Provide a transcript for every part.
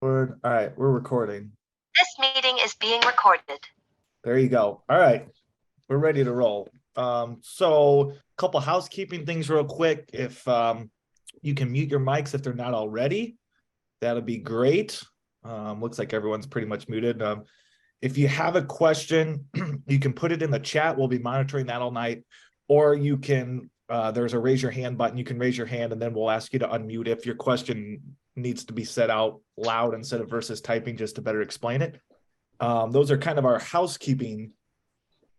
Word. All right, we're recording. This meeting is being recorded. There you go. All right, we're ready to roll. So a couple housekeeping things real quick. If you can mute your mics if they're not already, that'll be great. Looks like everyone's pretty much muted. If you have a question, you can put it in the chat. We'll be monitoring that all night. Or you can, there's a raise your hand button. You can raise your hand and then we'll ask you to unmute if your question needs to be said out loud instead of versus typing just to better explain it. Those are kind of our housekeeping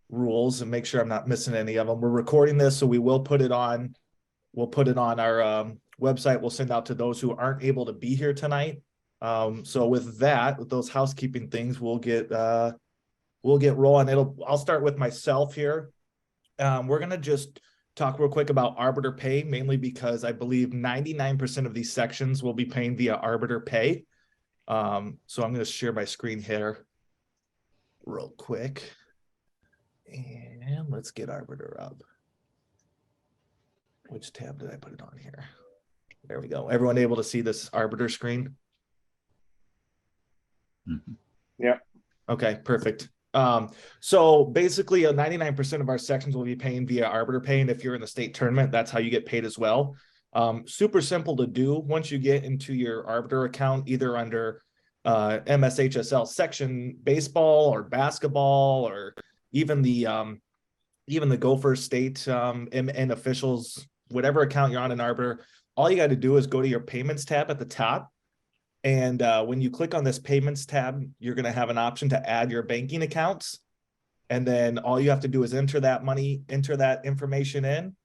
rules and make sure I'm not missing any of them. We're recording this, so we will put it on. We'll put it on our website. We'll send out to those who aren't able to be here tonight. So with that, with those housekeeping things, we'll get rolling. I'll start with myself here. We're gonna just talk real quick about arbiter pay, mainly because I believe 99% of these sections will be paying via arbiter pay. So I'm gonna share my screen here real quick. And let's get arbiter up. Which tab did I put it on here? There we go. Everyone able to see this arbiter screen? Mm-hmm. Yeah. Okay, perfect. So basically 99% of our sections will be paying via arbiter pay. And if you're in the state tournament, that's how you get paid as well. Super simple to do. Once you get into your arbiter account, either under MSHSL section baseball or basketball, or even the Gopher State and officials, whatever account you're on in arbiter, all you got to do is go to your payments tab at the top. And when you click on this payments tab, you're going to have an option to add your banking accounts. And then all you have to do is enter that information in.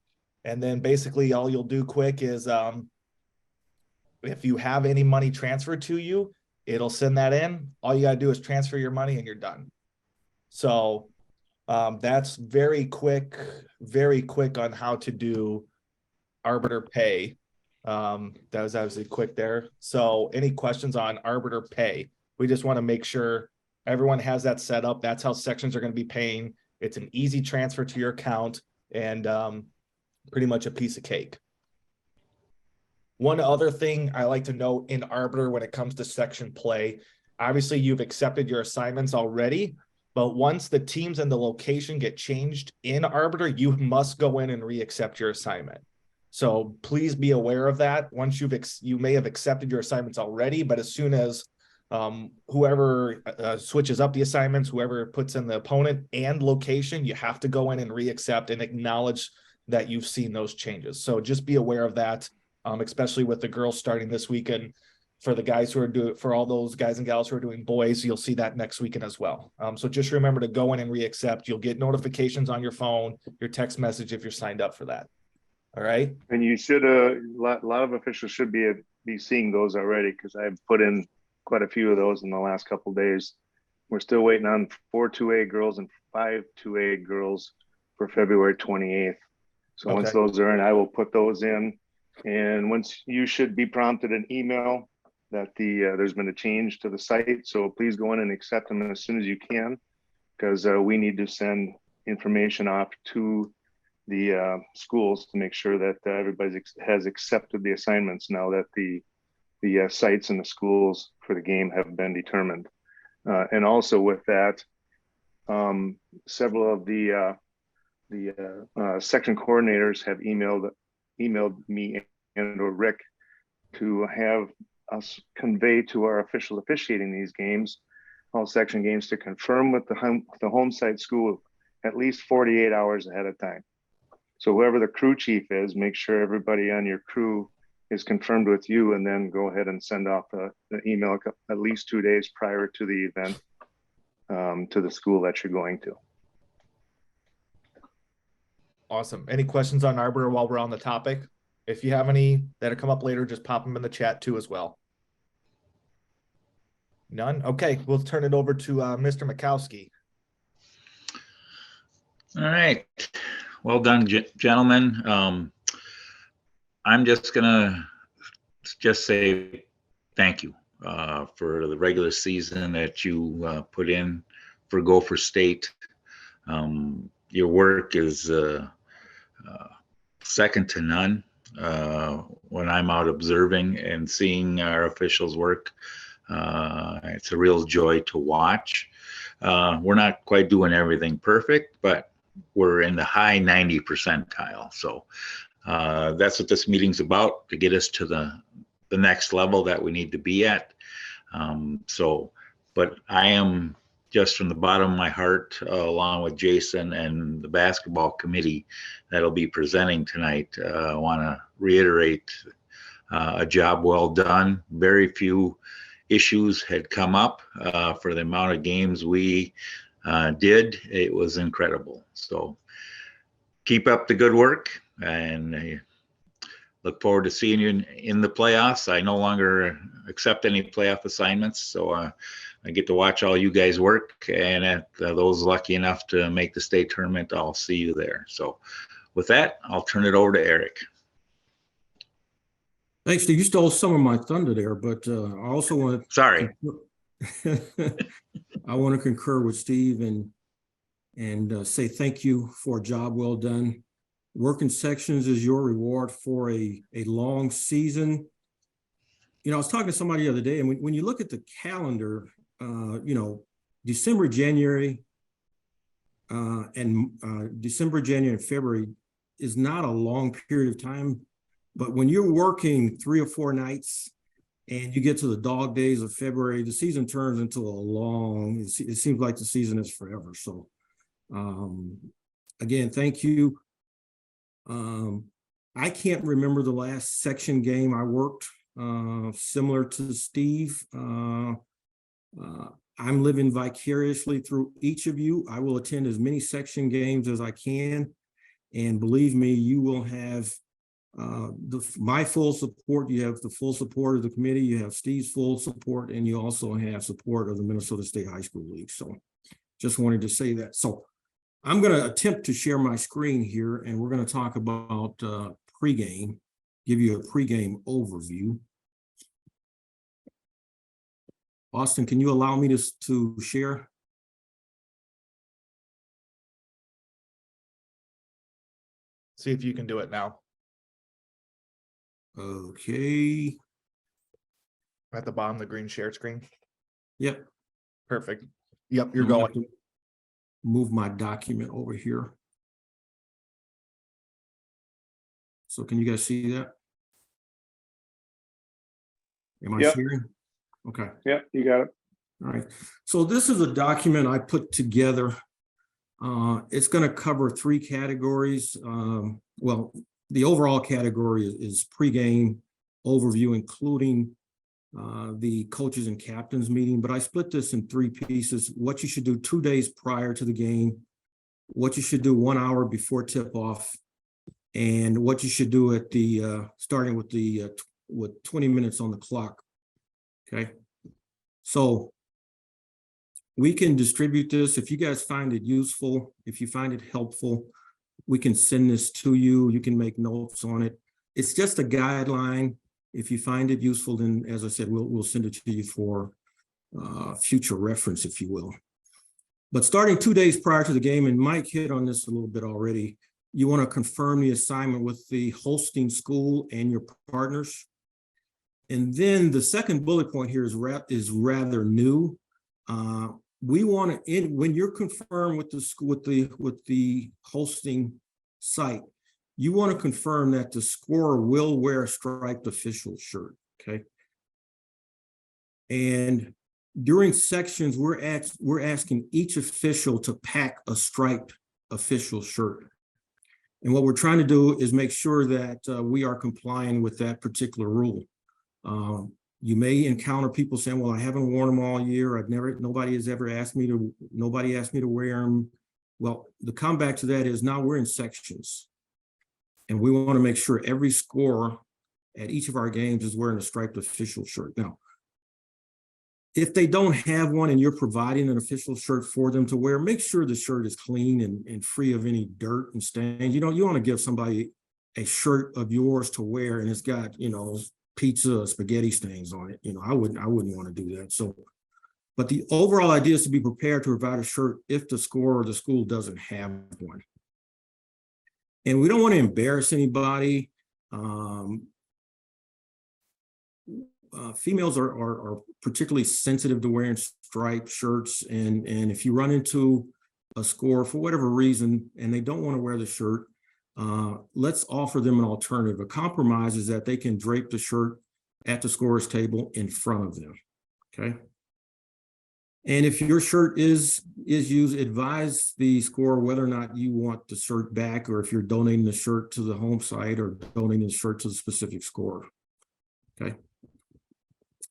And then basically all you'll do quick is if you have any money transferred to you, it'll send that in. All you got to do is transfer your money and you're done. So that's very quick on how to do arbiter pay. That was obviously quick there. So any questions on arbiter pay? We just want to make sure everyone has that set up. That's how sections are going to be paying. It's an easy transfer to your account and pretty much a piece of cake. One other thing I like to note in arbiter when it comes to section play, obviously you've accepted your assignments already, but once the teams and the location get changed in arbiter, you must go in and re-accept your assignment. So please be aware of that. Once you may have accepted your assignments already, but as soon as whoever switches up the assignments, whoever puts in the opponent and location, you have to go in and re-accept and acknowledge that you've seen those changes. So just be aware of that, especially with the girls starting this weekend. For the guys who are for all those guys and gals who are doing boys, you'll see that next weekend as well. So just remember to go in and re-accept. You'll get notifications on your phone, your text message if you're signed up for that. All right. And you should, a lot of officials should be seeing those already, because I've put in quite a few of those in the last couple of days. We're still waiting on 4 2A girls and 5 2A girls for February 28th. So okay. Once those are in, I will put those in. And once you should be prompted an email that there's been a change to the site. So please go in and accept them as soon as you can, because we need to send information off to the schools to make sure that everybody has accepted the assignments now that the sites and the schools for the game have been determined. And also with that, several of the section coordinators have emailed me and or Rick to have us convey to our officials officiating these games, all section games, to confirm with the home site school at least 48 hours ahead of time. So whoever the crew chief is, make sure everybody on your crew is confirmed with you, and then go ahead and send off the email at least 2 days prior to the event to the school that you're going to. Awesome. Any questions on arbiter while we're on the topic? If you have any that come up later, just pop them in the chat too as well. None? Okay, we'll turn it over to Mr. Mikowski. All right. Well done, gentlemen. I'm just gonna say thank you for the regular season that you put in for Gopher State. Your work is second to none when I'm out observing and seeing our officials work. It's a real joy to watch. We're not quite doing everything perfect, but we're in the high 90 percentile. So that's what this meeting's about, to get us to the next level that we need to be at. But I am, just from the bottom of my heart, along with Jason and the basketball committee that'll be presenting tonight, I want to reiterate a job well done. Very few issues had come up for the amount of games we did. It was incredible. So keep up the good work, and I look forward to seeing you in the playoffs. I no longer accept any playoff assignments, so I get to watch all you guys work, and at those lucky enough to make the state tournament, I'll see you there. So with that, I'll turn it over to Eric. Thanks, Steve. You stole some of my thunder there, but I also want to. Sorry. I want to concur with Steve and say thank you for a job well done. Working sections is your reward for a long season. You know, I was talking to somebody the other day, and when you look at the calendar, you know, December, January, and February is not a long period of time. But when you're working 3 or 4 nights and you get to the dog days of February, the season turns into it seems like the season is forever. So again, thank you. I can't remember the last section game I worked similar to Steve. I'm living vicariously through each of you. I will attend as many section games as I can. And believe me, you will have my full support. You have the full support of the committee. You have Steve's full support, and you also have support of the Minnesota State High School League. So just wanted to say that. So I'm going to attempt to share my screen here, and we're going to talk about pregame, give you a pregame overview. Austin, can you allow me to share? See if you can do it now. Okay. At the bottom, the green share screen. Yep. Perfect. Yep, you're I'm gonna going. have to move my document over here. So can you guys see that? Am I Yep. sharing? Okay. Yeah, you got it. All right. So this is a document I put together. It's going to cover 3 categories. Well, the overall category is pregame overview, including the coaches and captains meeting, but I split this in 3 pieces: what you should do 2 days prior to the game, what you should do 1 hour before tip-off, and what you should do at the starting with 20 minutes on the clock. Okay, so we can distribute this. If you guys find it useful, if you find it helpful, we can send this to you. You can make notes on it. It's just a guideline. If you find it useful, then, as I said, we'll send it to you for future reference, if you will. But starting 2 days prior to the game, and Mike hit on this a little bit already, you want to confirm the assignment with the hosting school and your partners. And then the second bullet point here is rather new. We want to, when you're confirmed with the school, with the hosting site, you want to confirm that the scorer will wear a striped official shirt. Okay. And during sections, we're asking each official to pack a striped official shirt. And what we're trying to do is make sure that we are complying with that particular rule. You may encounter people saying, well, I haven't worn them all year. Nobody has ever asked me to wear them. Well, the comeback to that is now we're in sections. And we want to make sure every scorer at each of our games is wearing a striped official shirt. Now, if they don't have one and you're providing an official shirt for them to wear, make sure the shirt is clean and free of any dirt and stains. You want to give somebody a shirt of yours to wear and it's got, pizza, spaghetti stains on it. I wouldn't want to do that. So, but the overall idea is to be prepared to provide a shirt if the scorer or the school doesn't have one. And we don't want to embarrass anybody. females are particularly sensitive to wearing striped shirts, and if you run into a score for whatever reason and they don't want to wear the shirt, let's offer them an alternative. A compromise is that they can drape the shirt at the scorer's table in front of them. Okay. And if your shirt is used, advise the scorer whether or not you want the shirt back, or if you're donating the shirt to the home site or donating the shirt to the specific scorer. Okay.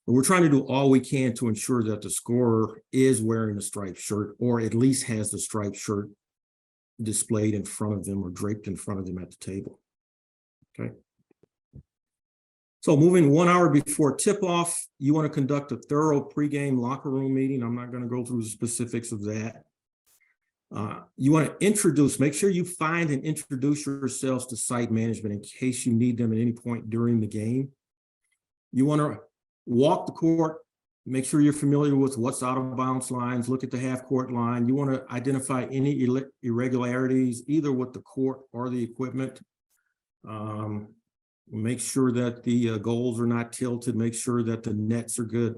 But we're trying to do all we can to ensure that the scorer is wearing a striped shirt, or at least has the striped shirt displayed in front of them or draped in front of them at the table. Okay. So moving 1 hour before tip-off, you want to conduct a thorough pregame locker room meeting. I'm not going to go through the specifics of that. You want to make sure you find and introduce yourselves to site management in case you need them at any point during the game. You want to walk the court, make sure you're familiar with what's out of bounds lines, look at the half court line. You want to identify any irregularities, either with the court or the equipment. Make sure that the goals are not tilted, make sure that the nets are good,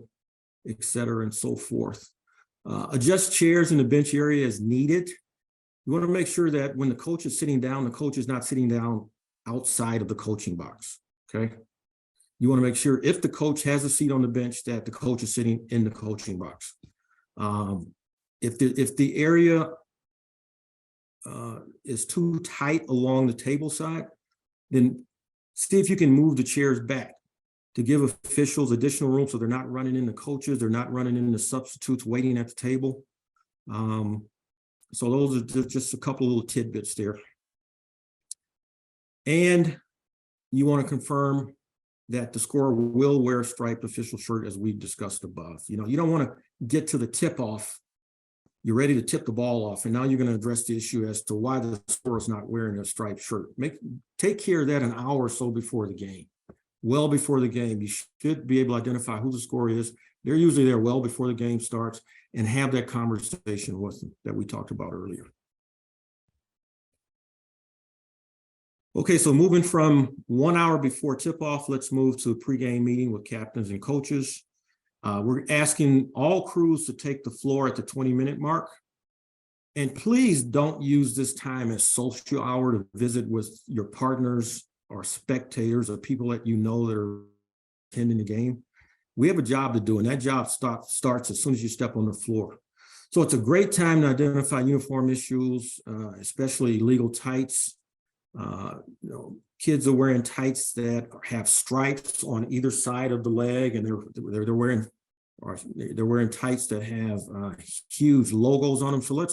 et cetera, and so forth. Adjust chairs in the bench area as needed. You want to make sure that when the coach is sitting down, the coach is not sitting down outside of the coaching box, okay? You want to make sure if the coach has a seat on the bench that the coach is sitting in the coaching box. If the area is too tight along the table side, then see if you can move the chairs back to give officials additional room so they're not running into coaches, they're not running into substitutes waiting at the table. So those are just a couple of little tidbits there. And you want to confirm that the scorer will wear a striped official shirt as we discussed above. You know, you don't want to get to the tip off. You're ready to tip the ball off, and now you're going to address the issue as to why the scorer is not wearing a striped shirt. Take care of that an hour or so before the game. Well before the game, you should be able to identify who the scorer is. They're usually there well before the game starts, and have that conversation with them that we talked about earlier. Okay, so moving from 1 hour before tip-off, let's move to a pregame meeting with captains and coaches. We're asking all crews to take the floor at the 20-minute mark. And please don't use this time as social hour to visit with your partners or spectators or people that you know that are attending the game. We have a job to do, and that job starts as soon as you step on the floor. So it's a great time to identify uniform issues, especially illegal tights. Kids are wearing tights that have stripes on either side of the leg, and they're wearing tights that have huge logos on them. So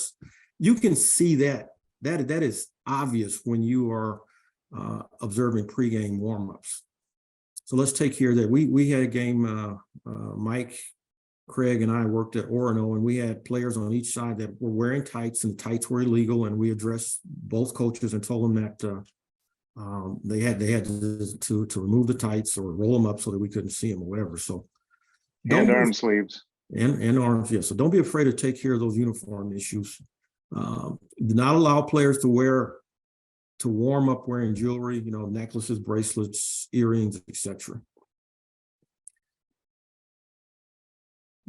you can see that is obvious when you are observing pregame warmups. So let's take care of that. We had a game. Mike, Craig, and I worked at Orono, and we had players on each side that were wearing tights, and tights were illegal. And we addressed both coaches and told them that they had to remove the tights or roll them up so that we couldn't see them or whatever. So and arm sleeves and arms, yeah. So don't be afraid to take care of those uniform issues. Do not allow players to warm up wearing jewelry, necklaces, bracelets, earrings, etc.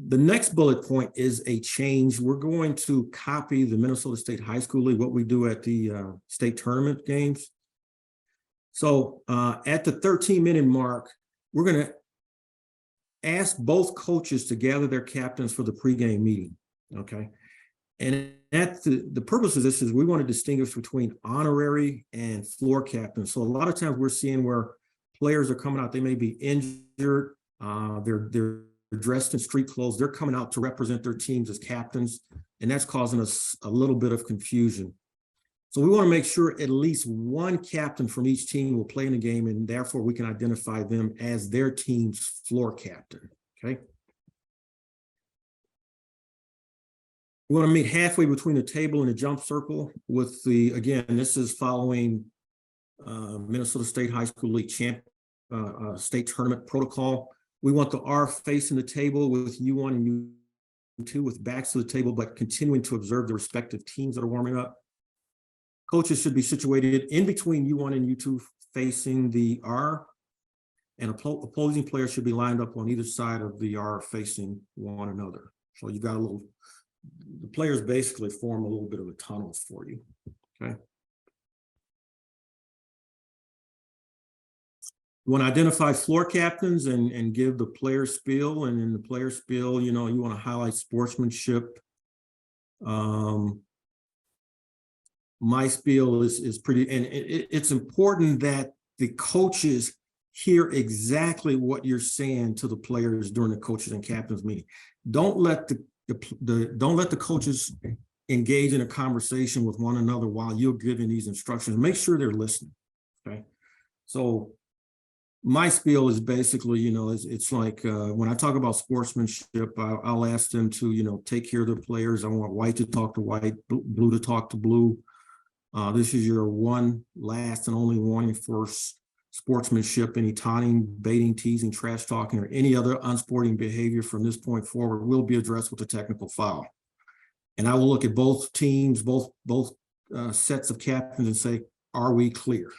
The next bullet point is a change. We're going to copy the Minnesota State High School League, what we do at the state tournament games. So at the 13-minute mark, we're going to ask both coaches to gather their captains for the pregame meeting, okay? And the purpose of this is we want to distinguish between honorary and floor captains. So a lot of times we're seeing where players are coming out, they may be injured, they're dressed in street clothes, they're coming out to represent their teams as captains, and that's causing us a little bit of confusion. So we want to make sure at least one captain from each team will play in the game, and therefore we can identify them as their team's floor captain, okay? We want to meet halfway between the table and the jump circle with again, this is following Minnesota State High School League state tournament protocol. We want the R facing the table with U1 and U2 with backs to the table, but continuing to observe the respective teams that are warming up. Coaches should be situated in between U1 and U2 facing the R. and opposing players should be lined up on either side of the arc facing one another. So you got the players basically form a little bit of a tunnel for you, okay? You want to identify floor captains and give the player spiel, and in the player spiel, you want to highlight sportsmanship. My spiel is pretty, and it's important that the coaches hear exactly what you're saying to the players during the coaches and captains meeting. Don't let the coaches engage in a conversation with one another while you're giving these instructions. Make sure they're listening. Okay, so my spiel is basically, it's like when I talk about sportsmanship, I'll ask them to, take care of their players. I want white to talk to white, blue to talk to blue. This is your one last and only warning for sportsmanship. Any taunting, baiting, teasing, trash talking, or any other unsporting behavior from this point forward will be addressed with a technical foul. And I will look at both teams, both sets of captains, and say, are we clear?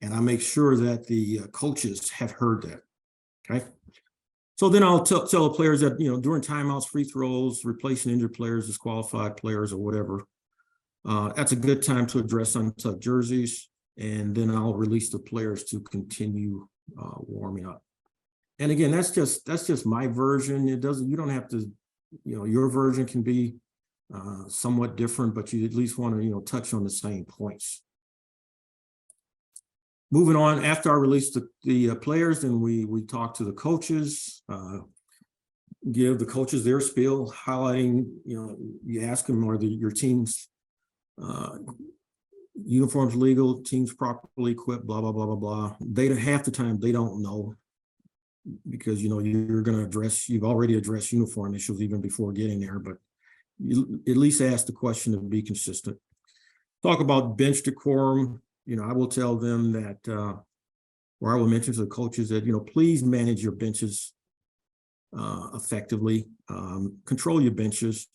And I make sure that the coaches have heard that, okay? So then I'll tell the players that, during timeouts, free throws, replacing injured players, disqualified players, or whatever, that's a good time to address untucked jerseys, and then I'll release the players to continue warming up. And again, that's just my version. You don't have to, your version can be somewhat different, but you at least want to, touch on the same points. Moving on, after I release the players, then we talk to the coaches, give the coaches their spiel, highlighting, you ask them, are your team's uniforms legal, teams properly equipped, blah, blah, blah, blah, blah. Half the time they don't know, because, you're going to you've already addressed uniform issues even before getting there, but you at least ask the question to be consistent. Talk about bench decorum. I will tell them that, or I will mention to the coaches that, please manage your benches effectively. Control your benches.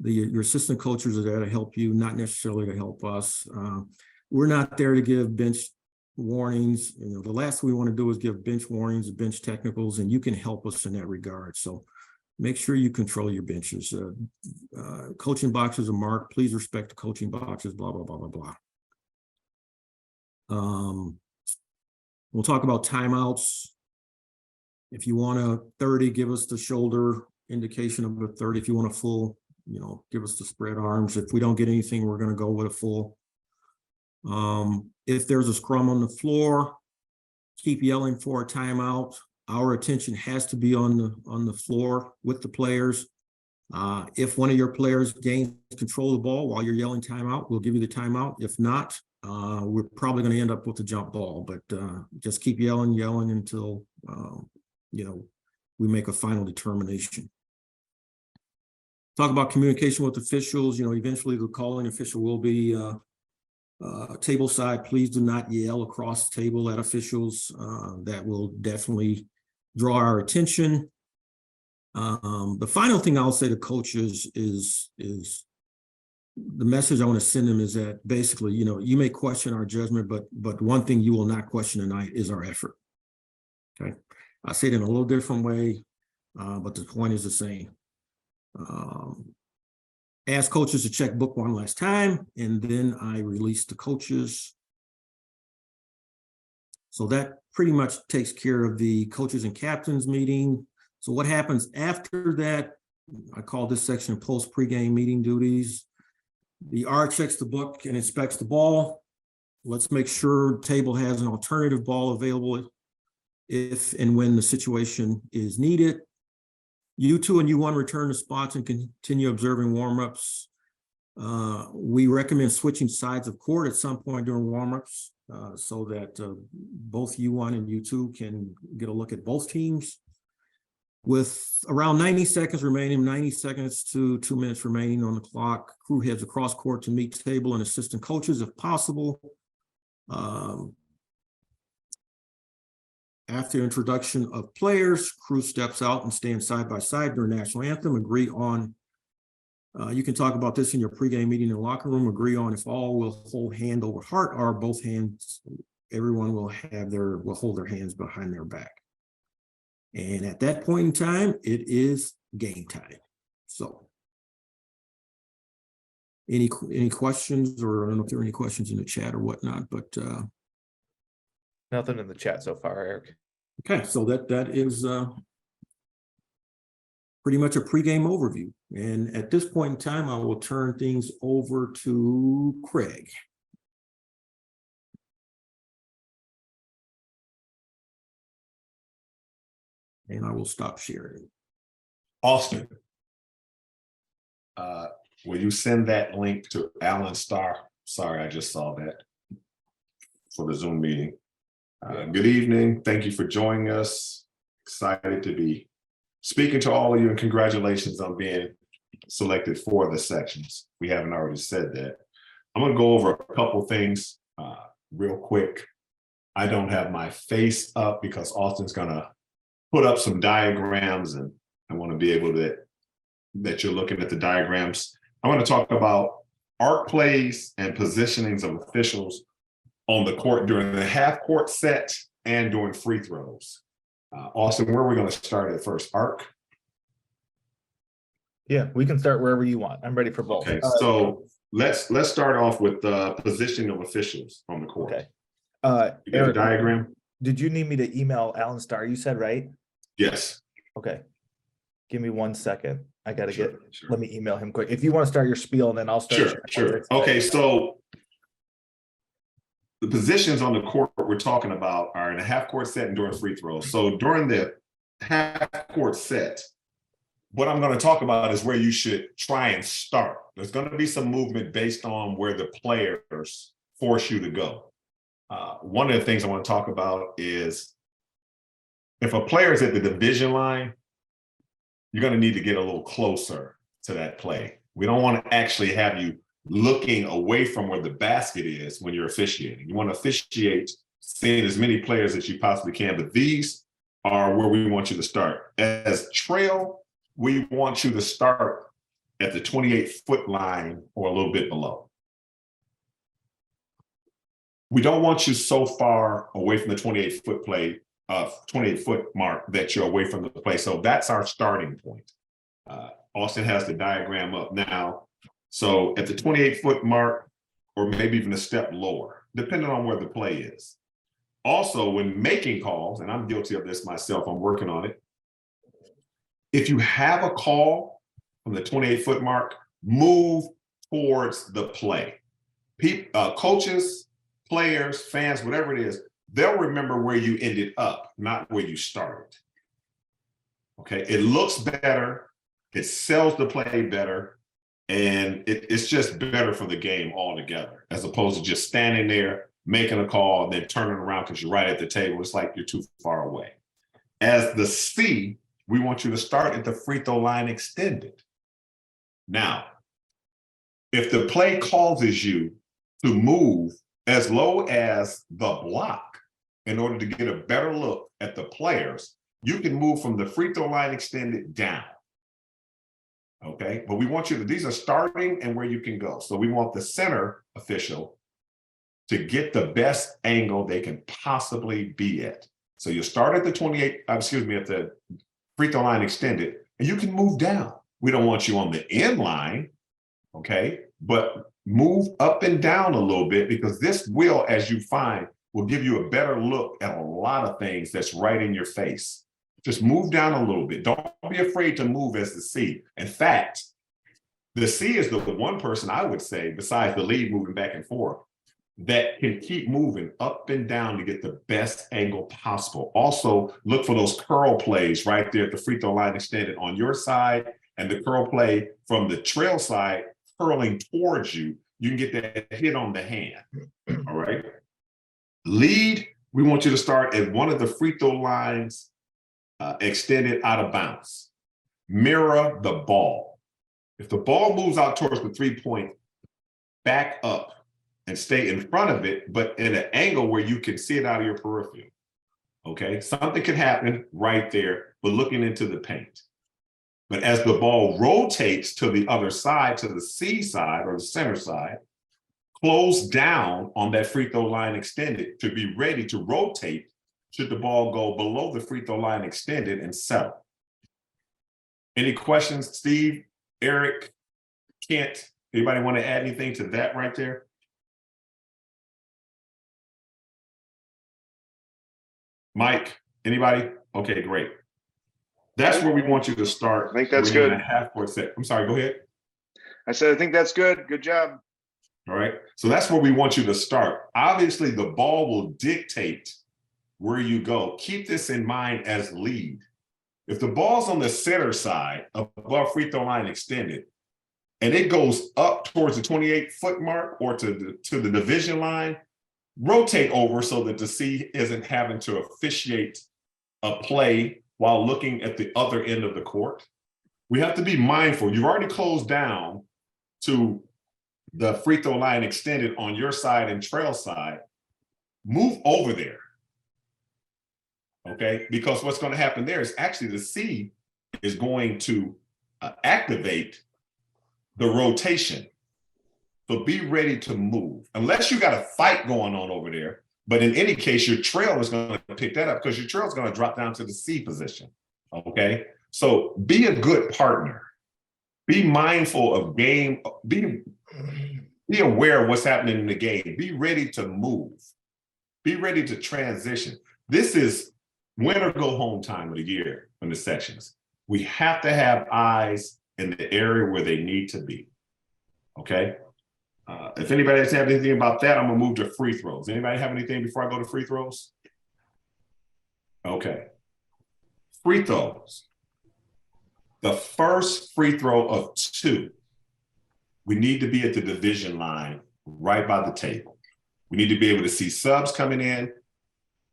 Your assistant coaches are there to help you, not necessarily to help us. We're not there to give bench warnings. The last thing we want to do is give bench warnings, bench technicals, and you can help us in that regard. So make sure you control your benches. Coaching boxes are marked. Please respect the coaching boxes, blah, blah, blah, blah, blah. We'll talk about timeouts. If you want a 30, give us the shoulder indication of a 30. If you want a full, give us the spread arms. If we don't get anything, we're going to go with a full. If there's a scrum on the floor, keep yelling for a timeout. Our attention has to be on the floor with the players. If one of your players gains control of the ball while you're yelling timeout, we'll give you the timeout. If not, we're probably going to end up with a jump ball, but just keep yelling until, we make a final determination. Talk about communication with officials. Eventually the calling official will be table side. Please do not yell across the table at officials. That will definitely draw our attention. The final thing I'll say to coaches is the message I want to send them is that basically, you may question our judgment, but one thing you will not question tonight is our effort. Okay, I say it in a little different way, but the point is the same. Ask coaches to check book one last time, and then I release the coaches. So that pretty much takes care of the coaches and captains meeting. So what happens after that? I call this section post pregame meeting duties. The R checks the book and inspects the ball. Let's make sure table has an alternative ball available if and when the situation is needed. U2 and U1 return to spots and continue observing warmups. We recommend switching sides of court at some point during warmups so that both U1 and U2 can get a look at both teams. With around 90 seconds remaining, 90 seconds to 2 minutes remaining on the clock, crew heads across court to meet table and assistant coaches if possible. After introduction of players, crew steps out and stands side by side during national anthem. Agree on, you can talk about this in your pregame meeting in the locker room, agree on if all will hold hand over heart or both hands everyone will hold their hands behind their back. And at that point in time, it is game time. So any questions, or I don't know if there are any questions in the chat or whatnot, but Nothing in the chat so far, Eric. okay, so that is pretty much a pregame overview. And at this point in time, I will turn things over to Craig. And I will stop sharing. Austin, will you send that link to Alan Starr? Sorry, I just saw that for the Zoom meeting. Good evening. Thank you for joining us. Excited to be speaking to all of you, and congratulations on being selected for the sections. We haven't already said that. I'm going to go over a couple things real quick. I don't have my face up because Austin's going to put up some diagrams, and I want to be able to that you're looking at the diagrams. I want to talk about arc plays and positionings of officials on the court during the half court set and during free throws. Austin, where are we going to start at first? Arc? Yeah, we can start wherever you want. I'm ready for both. Okay, so let's start off with the positioning of officials on the court. Okay. You got a Eric, diagram? did you need me to email Alan Starr? You said, right? Yes. Okay. Give me 1 second. I got to Sure, get, sure. let me email him quick. If you want to start your spiel, and then I'll start. Sure. Okay, so the positions on the court we're talking about are in a half court set and during free throws. So during the half court set, what I'm going to talk about is where you should try and start. There's going to be some movement based on where the players force you to go. One of the things I want to talk about is if a player is at the division line, you're going to need to get a little closer to that play. We don't want to actually have you looking away from where the basket is when you're officiating. You want to officiate seeing as many players as you possibly can, but these are where we want you to start. As trail, we want you to start at the 28-foot line or a little bit below. We don't want you so far away from the 28-foot play, 28-foot mark that you're away from the play. So that's our starting point. Austin has the diagram up now. So at the 28-foot mark, or maybe even a step lower, depending on where the play is. Also, when making calls, and I'm guilty of this myself, I'm working on it. If you have a call from the 28-foot mark, move towards the play. Coaches, players, fans, whatever it is, they'll remember where you ended up, not where you started. Okay, it looks better, it sells the play better, and it's just better for the game altogether, as opposed to just standing there, making a call, and then turning around because you're right at the table. It's like you're too far away. As the C, we want you to start at the free throw line extended. Now, if the play causes you to move as low as the block in order to get a better look at the players, you can move from the free throw line extended down. Okay, but we want you to, these are starting and where you can go. So we want the center official to get the best angle they can possibly be at. So you start at the at the free throw line extended, and you can move down. We don't want you on the end line, okay? But move up and down a little bit, because this will, as you find, will give you a better look at a lot of things that's right in your face. Just move down a little bit. Don't be afraid to move as the C. In fact, the C is the one person I would say, besides the lead moving back and forth, that can keep moving up and down to get the best angle possible. Also, look for those curl plays right there at the free throw line extended on your side, and the curl play from the trail side curling towards you. You can get that hit on the hand. All right. Lead, we want you to start at one of the free throw lines extended out of bounds. Mirror the ball. If the ball moves out towards the 3-point, back up and stay in front of it, but in an angle where you can see it out of your peripheral. Okay, something can happen right there, but looking into the paint. But as the ball rotates to the other side, to the C side or the center side, close down on that free throw line extended to be ready to rotate should the ball go below the free throw line extended and settle. Any questions, Steve, Eric, Kent? Anybody want to add anything to that right there? Mike, anybody? Okay, great. That's where we want you to start. I think that's We're in good. a half court set. I'm sorry, go ahead. I said, I think that's good. Good job. All right. So that's where we want you to start. Obviously, the ball will dictate where you go. Keep this in mind as lead. If the ball's on the center side above free throw line extended, and it goes up towards the 28-foot mark or to the division line, rotate over so that the C isn't having to officiate a play while looking at the other end of the court. We have to be mindful. You've already closed down to the free throw line extended on your side and trail side. Move over there. Okay, because what's going to happen there is actually the C is going to activate the rotation. So be ready to move, unless you got a fight going on over there. But in any case, your trail is going to pick that up because your trail is going to drop down to the C position. Okay, so be a good partner. Be mindful of game. Be aware of what's happening in the game. Be ready to move. Be ready to transition. This is win or go home time of the year in the sections. We have to have eyes in the area where they need to be. Okay. If anybody has anything about that, I'm gonna move to free throws. Anybody have anything before I go to free throws? Okay. Free throws. The first free throw of 2, we need to be at the division line right by the table. We need to be able to see subs coming in.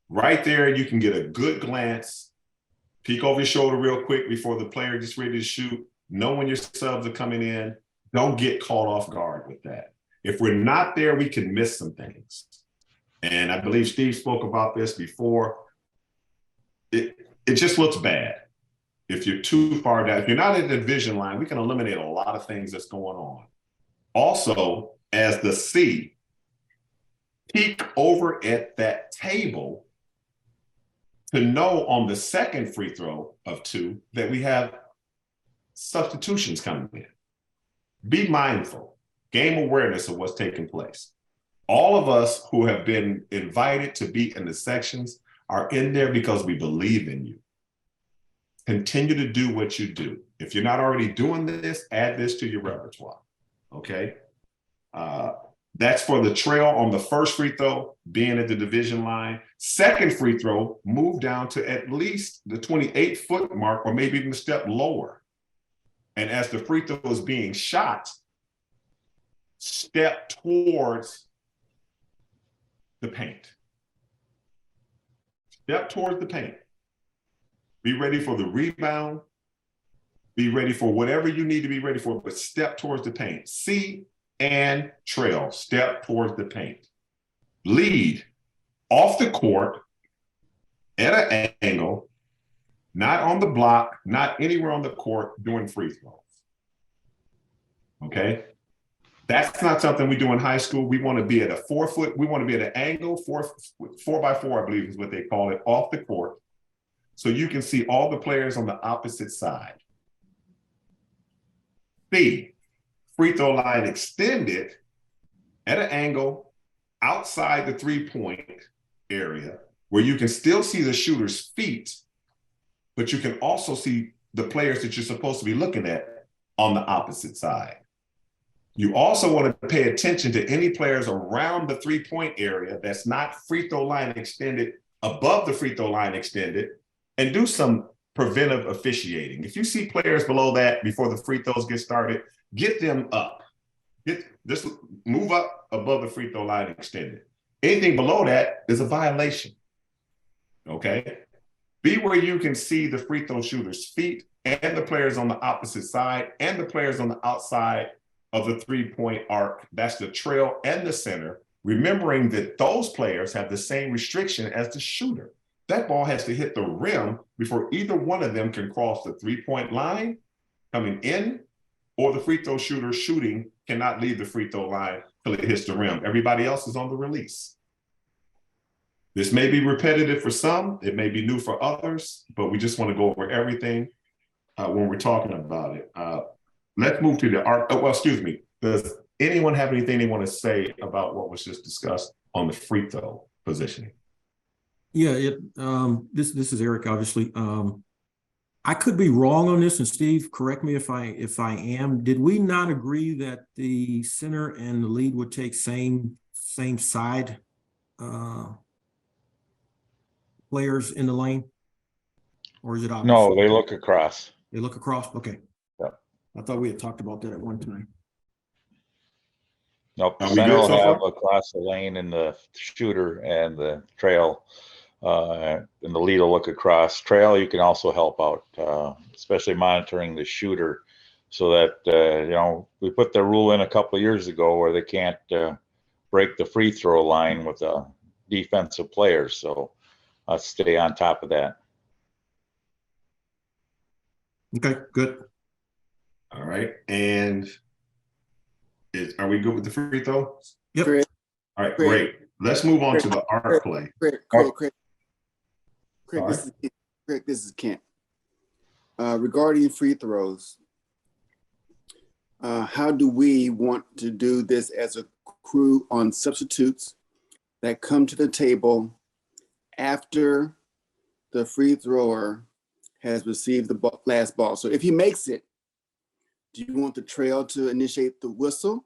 Right there, you can get a good glance, peek over your shoulder real quick before the player gets ready to shoot. Know when your subs are coming in. Don't get caught off guard with that. If we're not there, we can miss some things. And I believe Steve spoke about this before. It just looks bad. If you're too far down, if you're not at the division line, we can eliminate a lot of things that's going on. Also, as the C, peek over at that table to know on the second free throw of 2 that we have substitutions coming in. Be mindful, game awareness of what's taking place. All of us who have been invited to be in the sections are in there because we believe in you. Continue to do what you do. If you're not already doing this, add this to your repertoire, okay? That's for the trail on the first free throw, being at the division line. Second free throw, move down to at least the 28-foot mark or maybe even a step lower. And as the free throw is being shot, step towards the paint. Step towards the paint. Be ready for the rebound. Be ready for whatever you need to be ready for, but step towards the paint. C and trail, step towards the paint. Lead off the court at an angle, not on the block, not anywhere on the court doing free throws. Okay? That's not something we do in high school. We want to be at a 4 foot, we want to be at an angle, 4x4, I believe is what they call it, off the court. So you can see all the players on the opposite side. B, free throw line extended at an angle outside the 3-point area where you can still see the shooter's feet, but you can also see the players that you're supposed to be looking at on the opposite side. You also want to pay attention to any players around the 3-point area that's not free throw line extended above the free throw line extended, and do some preventive officiating. If you see players below that before the free throws get started, get them up. Just move up above the free throw line extended. Anything below that is a violation. Okay? Be where you can see the free throw shooter's feet and the players on the opposite side and the players on the outside of the 3-point arc. That's the trail and the center, remembering that those players have the same restriction as the shooter. That ball has to hit the rim before either one of them can cross the 3-point line coming in or the free throw shooter shooting cannot leave the free throw line till it hits the rim. Everybody else is on the release. This may be repetitive for some, it may be new for others, but we just want to go over everything when we're talking about it. Let's move to the art. Oh, well, excuse me. Does anyone have anything they want to say about what was just discussed on the free throw positioning? Yeah, this is Eric, obviously. I could be wrong on this, and Steve, correct me if I am. Did we not agree that the center and the lead would take same side players in the lane? Or is it obvious? No, they look across. They look across? Okay. Yep. I thought we had talked about that at one time. Nope, the Are we center good will so have far? across the lane and the shooter and the trail. And the lead will look across. Trail, you can also help out, especially monitoring the shooter so that, we put the rule in a couple of years ago where they can't break the free throw line with a defensive player. So stay on top of that. Okay, good. All right. And are we good with the free throw? Yep. Craig, All right, Great. great. Let's move on to the art play. Craig, Sorry. this is Kent. Regarding free throws, how do we want to do this as a crew on substitutes that come to the table after the free thrower has received the last ball? So if he makes it, do you want the trail to initiate the whistle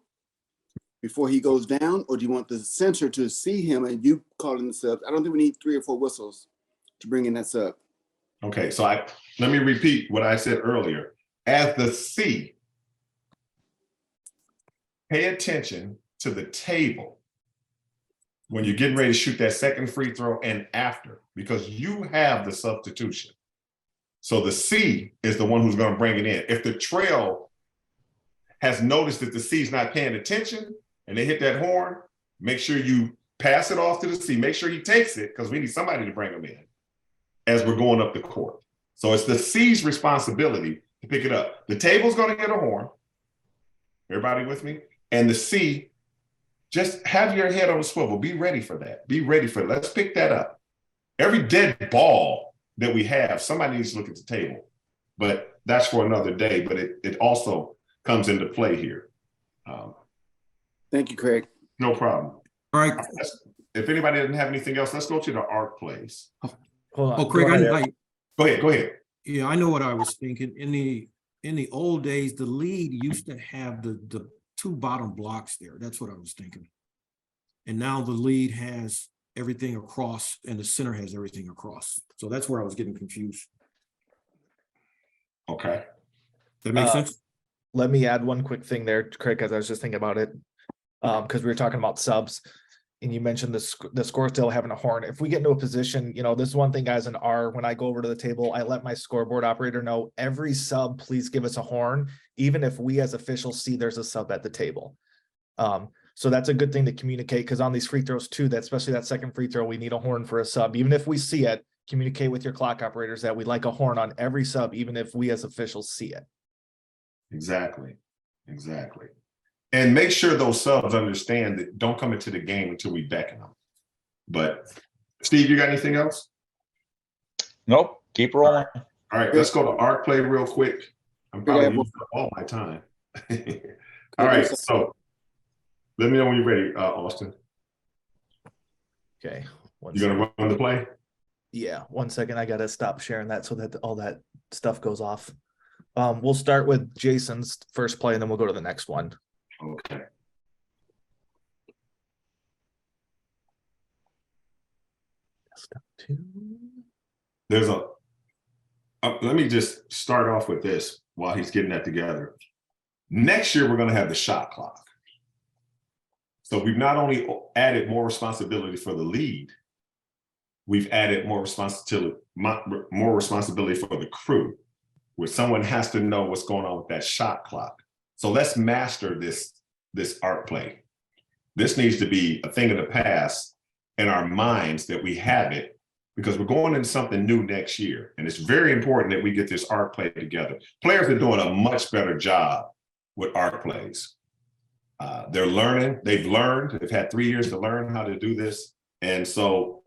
before he goes down, or do you want the center to see him and you call in the subs? I don't think we need 3 or 4 whistles to bring in that sub. Okay, so let me repeat what I said earlier. As the C, pay attention to the table when you're getting ready to shoot that second free throw and after, because you have the substitution. So the C is the one who's going to bring it in. If the trail has noticed that the C's not paying attention and they hit that horn, make sure you pass it off to the C. Make sure he takes it, because we need somebody to bring him in as we're going up the court. So it's the C's responsibility to pick it up. The table's going to get a horn. Everybody with me? And the C, just have your head on a swivel. Be ready for that. Be ready for it. Let's pick that up. Every dead ball that we have, somebody needs to look at the table. But that's for another day. But it also comes into play here. Thank you, Craig. No problem. All right. If anybody doesn't have anything else, let's go to the art plays. Hold on. Oh, Craig, Go ahead. Go ahead. Yeah, I know what I was thinking. In the old days, the lead used to have the 2 bottom blocks there. That's what I was thinking. And now the lead has everything across and the center has everything across. So that's where I was getting confused. Okay. That makes sense? Let me add one quick thing there, Craig, because I was just thinking about it. Because we were talking about subs and you mentioned the score still having a horn. If we get into a position, this is one thing, guys, in R, when I go over to the table, I let my scoreboard operator know every sub, please give us a horn, even if we as officials see there's a sub at the table. So that's a good thing to communicate, because on these free throws too, that especially that second free throw, we need a horn for a sub. Even if we see it, communicate with your clock operators that we'd like a horn on every sub, even if we as officials see it. Exactly. And make sure those subs understand that don't come into the game until we beckon them. But Steve, you got anything else? Nope, keep rolling. All right, let's go to art play real quick. I'm probably using up all my time. All right, so let me know when you're ready, Austin. Okay. You gonna run the play? Yeah, 1 second. I gotta stop sharing that so that all that stuff goes off. We'll start with Jason's first play and then we'll go to the next one. Okay. Step 2. There's let me just start off with this while he's getting that together. Next year, we're going to have the shot clock. So we've not only added more responsibility for the lead, we've added more responsibility for the crew, where someone has to know what's going on with that shot clock. So let's master this art play. This needs to be a thing of the past in our minds, that we have it, because we're going into something new next year. And it's very important that we get this art play together. Players are doing a much better job with art plays. They're learning, they've had 3 years to learn how to do this. And so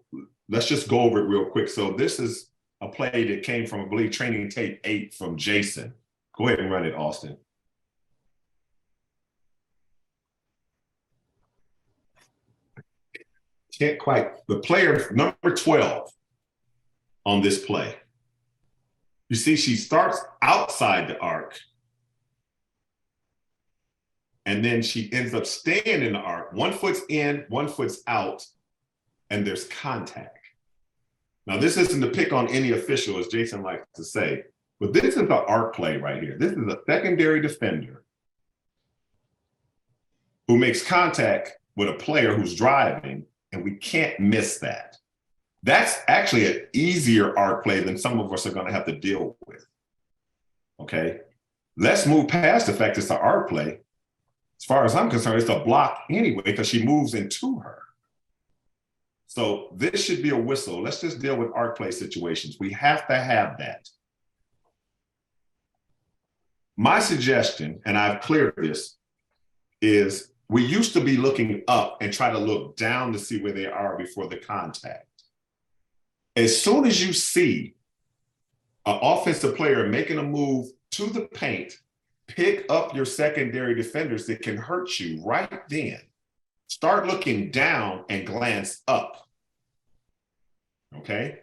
let's just go over it real quick. So this is a play that came from, I believe, training tape 8 from Jason. Go ahead and run it, Austin. Can't quite, the player number 12 on this play. You see, she starts outside the arc. And then she ends up staying in the arc. 1 foot's in, 1 foot's out, and there's contact. Now, this isn't to pick on any official, as Jason likes to say, but this is the arc play right here. This is a secondary defender who makes contact with a player who's driving, and we can't miss that. That's actually an easier arc play than some of us are going to have to deal with. Okay, let's move past the fact it's an arc play. As far as I'm concerned, it's a block anyway because she moves into her. So this should be a whistle. Let's just deal with arc play situations. We have to have that. My suggestion, and I've cleared this, is we used to be looking up and try to look down to see where they are before the contact. As soon as you see an offensive player making a move to the paint, pick up your secondary defenders that can hurt you right then. Start looking down and glance up. Okay?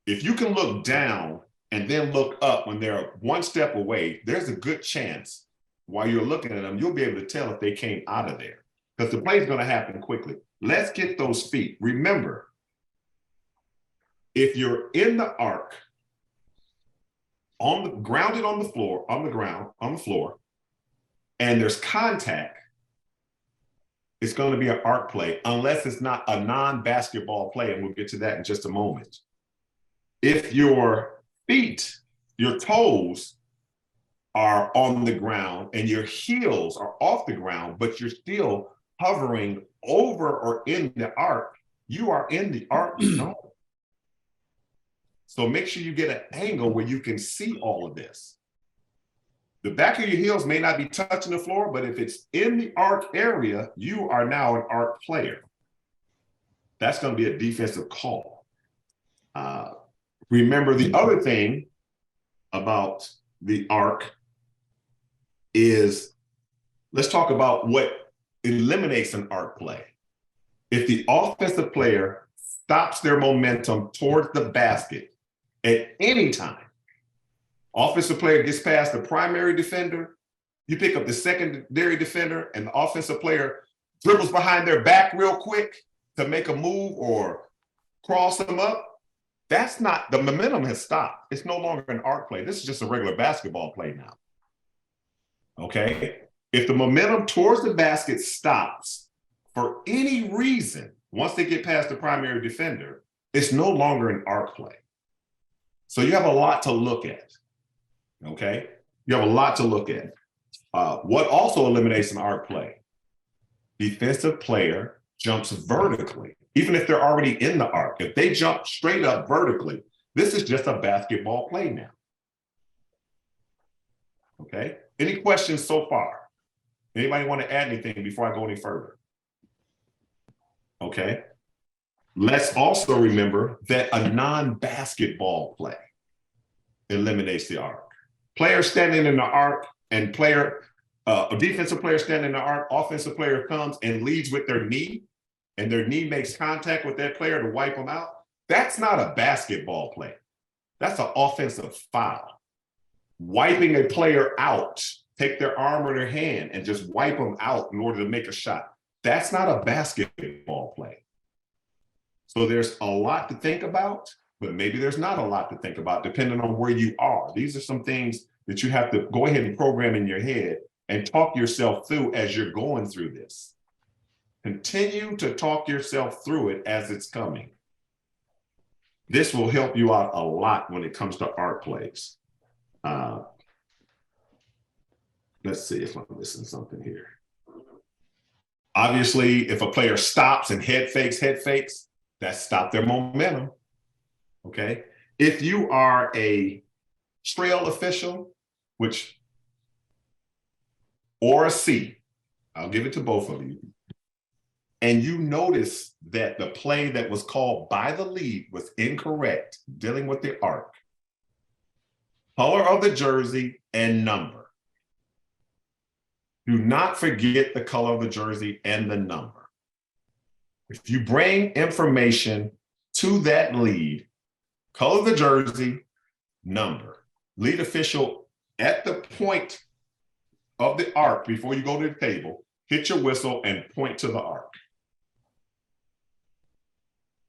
If you can look down and then look up when they're 1 step away, there's a good chance while you're looking at them, you'll be able to tell if they came out of there because the play is going to happen quickly. Let's get those feet. Remember, if you're in the arc, grounded on the floor, on the floor, and there's contact, it's going to be an arc play unless it's not a non-basketball play, and we'll get to that in just a moment. If your feet, your toes are on the ground and your heels are off the ground, but you're still hovering over or in the arc, you are in the arc zone. So make sure you get an angle where you can see all of this. The back of your heels may not be touching the floor, but if it's in the arc area, you are now an arc player. That's going to be a defensive call. Remember, the other thing about the arc is, let's talk about what eliminates an arc play. If the offensive player stops their momentum towards the basket at any time, offensive player gets past the primary defender, you pick up the secondary defender, and the offensive player dribbles behind their back real quick to make a move or cross them up, that's not, the momentum has stopped. It's no longer an arc play. This is just a regular basketball play now. Okay? If the momentum towards the basket stops for any reason, once they get past the primary defender, it's no longer an arc play. So you have a lot to look at. Okay? You have a lot to look at. What also eliminates an arc play? Defensive player jumps vertically, even if they're already in the arc. If they jump straight up vertically, this is just a basketball play now. Okay? Any questions so far? Anybody want to add anything before I go any further? Okay. Let's also remember that a non-basketball play eliminates the arc. Player standing in the arc and a defensive player standing in the arc, offensive player comes and leads with their knee, and their knee makes contact with that player to wipe them out. That's not a basketball play. That's an offensive foul. Wiping a player out, take their arm or their hand and just wipe them out in order to make a shot. That's not a basketball play. So there's a lot to think about, but maybe there's not a lot to think about depending on where you are. These are some things that you have to go ahead and program in your head and talk yourself through as you're going through this. Continue to talk yourself through it as it's coming. This will help you out a lot when it comes to arc plays. Let's see if I'm missing something here. Obviously, if a player stops and head fakes, that stopped their momentum. Okay. If you are a trail official, or a C, I'll give it to both of you. And you notice that the play that was called by the lead was incorrect, dealing with the arc. Color of the jersey and number. Do not forget the color of the jersey and the number. If you bring information to that lead, color of the jersey, number, lead official at the point of the arc before you go to the table, hit your whistle and point to the arc.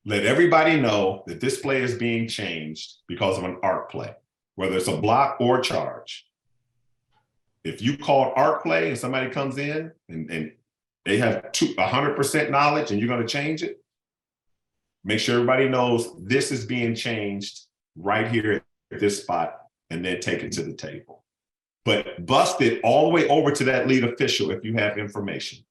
Let everybody know that this play is being changed because of an arc play, whether it's a block or charge. If you call arc play and somebody comes in and they have 100% knowledge and you're going to change it, make sure everybody knows this is being changed right here at this spot, and then take it to the table. But bust it all the way over to that lead official if you have information.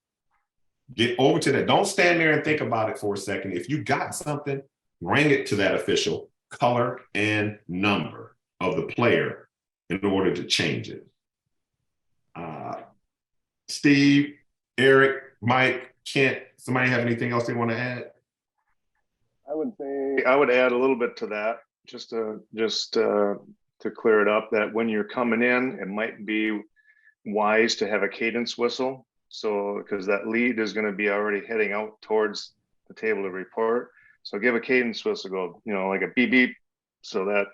Get over to that. Don't stand there and think about it for a second. If you got something, bring it to that official, color and number of the player in order to change it. Steve, Eric, Mike, Kent, somebody have anything else they want to add? I would add a little bit to that, just to clear it up, that when you're coming in, it might be wise to have a cadence whistle. So, because that lead is going to be already heading out towards the table to report. So give a cadence whistle, go, like a beep beep, so that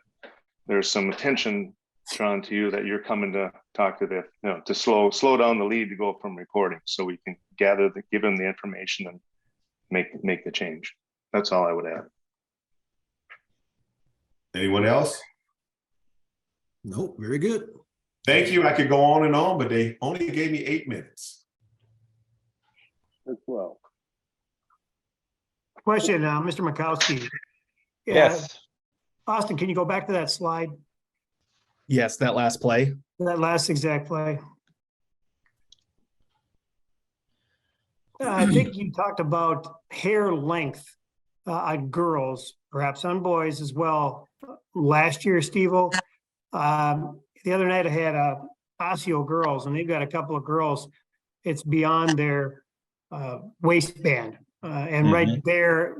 there's some attention drawn to you that you're coming to talk to to slow down the lead to go from reporting, so we can give them the information and make the change. That's all I would add. Anyone else? Nope, very good. Thank you. I could go on and on, but they only gave me 8 minutes. As well. Question, Mr. Mikowski. Yes. Austin, can you go back to that slide? Yes, that last play. That last exact play? I think you talked about hair length on girls, perhaps on boys as well. Last year, Steve-O, the other night I had Osseo girls, and they've got a couple of girls. It's beyond their waistband, and right there,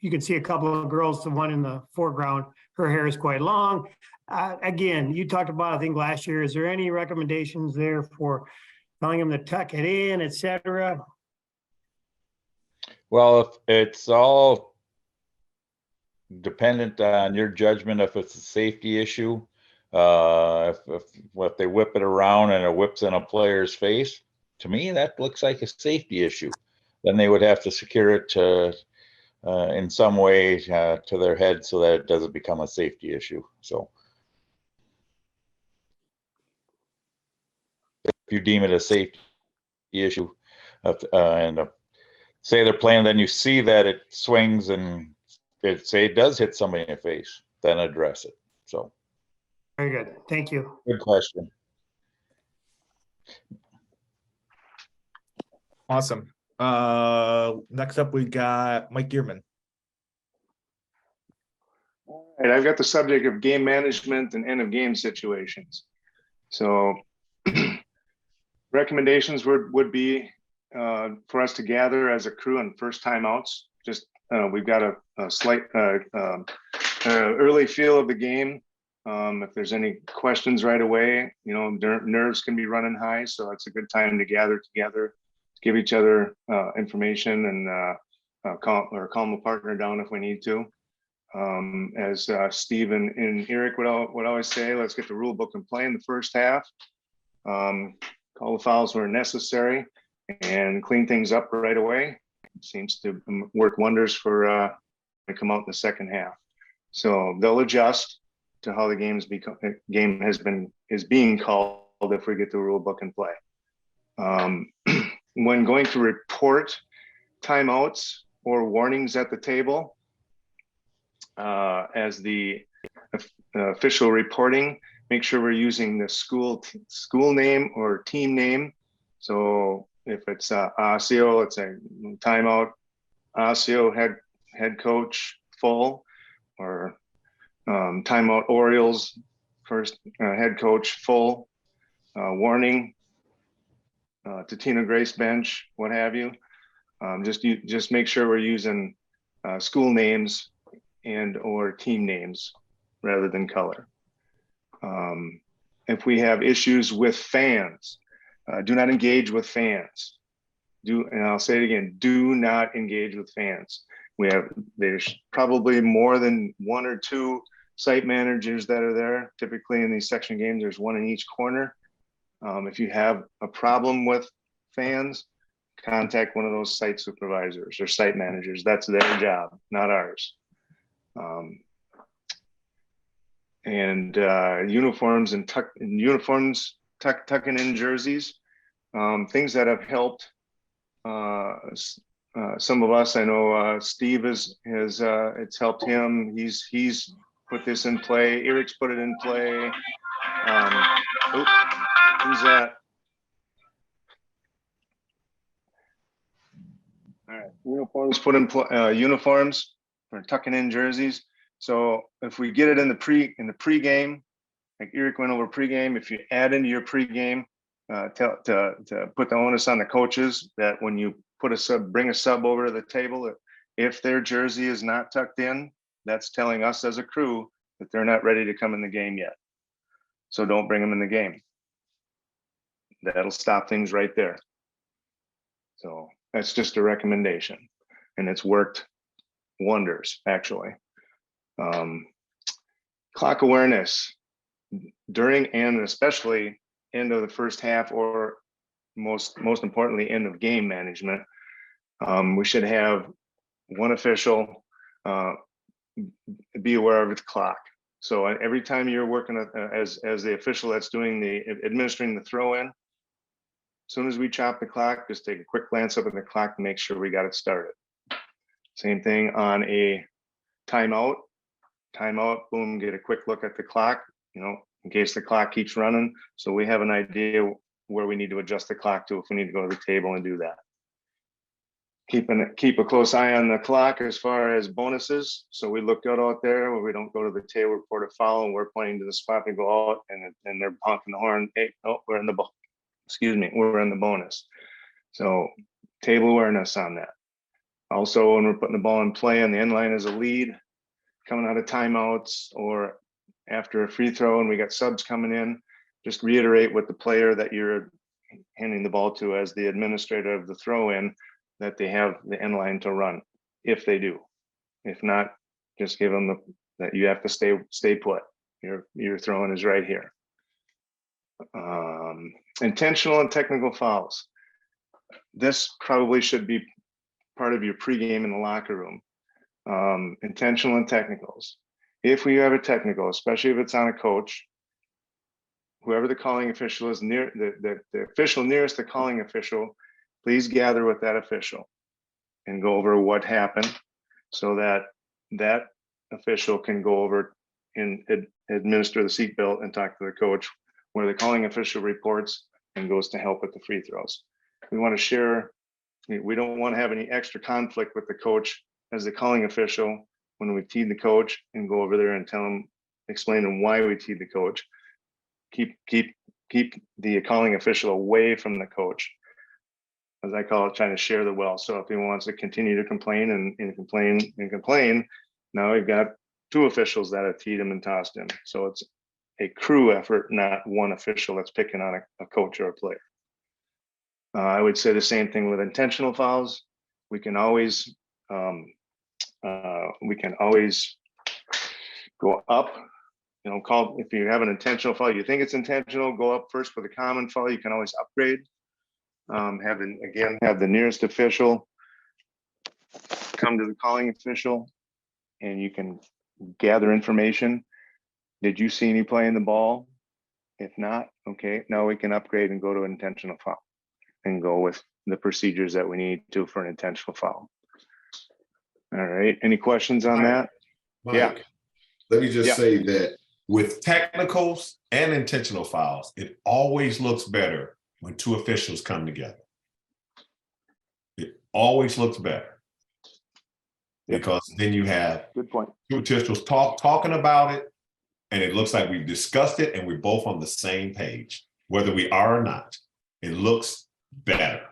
you can see a couple of girls. The one in the foreground, her hair is quite long. Again, you talked about, I think last year. Is there any recommendations there for telling them to tuck it in, etc.? Well, if it's all dependent on your judgment, if it's a safety issue, if they whip it around and it whips in a player's face, to me that looks like a safety issue. Then they would have to secure it to in some way to their head so that it doesn't become a safety issue. So if you deem it a safety issue, and say they're playing, then you see that it swings and it does hit somebody in the face, then address it. So Very good. Thank you. good question. Awesome. Next up, we got Mike Gearman. All right, I've got the subject of game management and end of game situations. So recommendations would be for us to gather as a crew on first timeouts. Just we've got a slight early feel of the game. If there's any questions right away, nerves can be running high, so it's a good time to gather together, give each other information, and calm a partner down if we need to. As Steve and Eric would always say, let's get the rule book in play in the first half. Call the fouls where necessary and clean things up right away. It seems to work wonders for to come out in the second half. So they'll adjust to how the game is being called if we get the rule book in play. When going to report timeouts or warnings at the table, as the official reporting, make sure we're using the school name or team name. So if it's Osseo, it's a timeout, Osseo head coach full, or timeout Orioles first head coach full, warning Tina Grace bench, what have you. Just make sure we're using school names and or team names rather than color. If we have issues with fans, do not engage with fans. And I'll say it again, do not engage with fans. There's probably more than 1 or 2 site managers that are there. Typically in these section games, there's 1 in each corner. If you have a problem with fans, contact one of those site supervisors or site managers. That's their job, not ours. Uniforms and tucking in jerseys, things that have helped some of us. I know Steve it's helped him. He's put this in play. Eric's put it in play. Who's that? All right, uniforms put in uniforms for tucking in jerseys. So if we get it in the pregame, like Eric went over pregame, if you add into your pregame, to put the onus on the coaches that when you bring a sub over to the table, if their jersey is not tucked in, that's telling us as a crew that they're not ready to come in the game yet. So don't bring them in the game. That'll stop things right there. So that's just a recommendation, and it's worked wonders actually. Clock awareness during and especially end of the first half, or most importantly end of game management. We should have one official be aware of the clock. So every time you're working as the official that's doing administering the throw in, as soon as we chop the clock, just take a quick glance up at the clock to make sure we got it started. Same thing on a timeout. Boom, get a quick look at the clock, in case the clock keeps running. So we have an idea where we need to adjust the clock to if we need to go to the table and do that. Keep a close eye on the clock as far as bonuses. So we look out there where we don't go to the table, report a foul, and we're pointing to the spot to go out, and they're honking the horn. Hey, oh, we're in the ball. Excuse me, we're in the bonus. So table awareness on that. Also, when we're putting the ball in play and the end line is a lead, coming out of timeouts or after a free throw and we got subs coming in, just reiterate with the player that you're handing the ball to as the administrator of the throw in that they have the end line to run if they do. If not, just give them that you have to stay put. Your throwing is right here. Intentional and technical fouls. This probably should be part of your pregame in the locker room. Intentional and technicals. If we have a technical, especially if it's on a coach, whoever the calling official is, near the official nearest the calling official, please gather with that official and go over what happened so that that official can go over and administer the seatbelt and talk to the coach, where the calling official reports and goes to help with the free throws. We want to share, we don't want to have any extra conflict with the coach as the calling official when we teed the coach, and go over there and explain them why we teed the coach. Keep the calling official away from the coach, as I call it, trying to share the wealth. So if he wants to continue to complain and complain, now we've got 2 officials that have teed him and tossed him. So it's a crew effort, not one official that's picking on a coach or a player. I would say the same thing with intentional fouls. We can always go up. Call if you have an intentional foul, you think it's intentional, go up first for the common foul. You can always upgrade. Have the nearest official come to the calling official, and you can gather information. Did you see any play in the ball? If not, okay, now we can upgrade and go to an intentional foul and go with the procedures that we need to for an intentional foul. All right, any questions on that? Mike, Yeah. Let me just say that with technicals and intentional fouls, it always looks better when 2 officials come together. It always looks better. Because then you have Good point. 2 officials talking about it, and it looks like we've discussed it and we're both on the same page, whether we are or not. It looks better.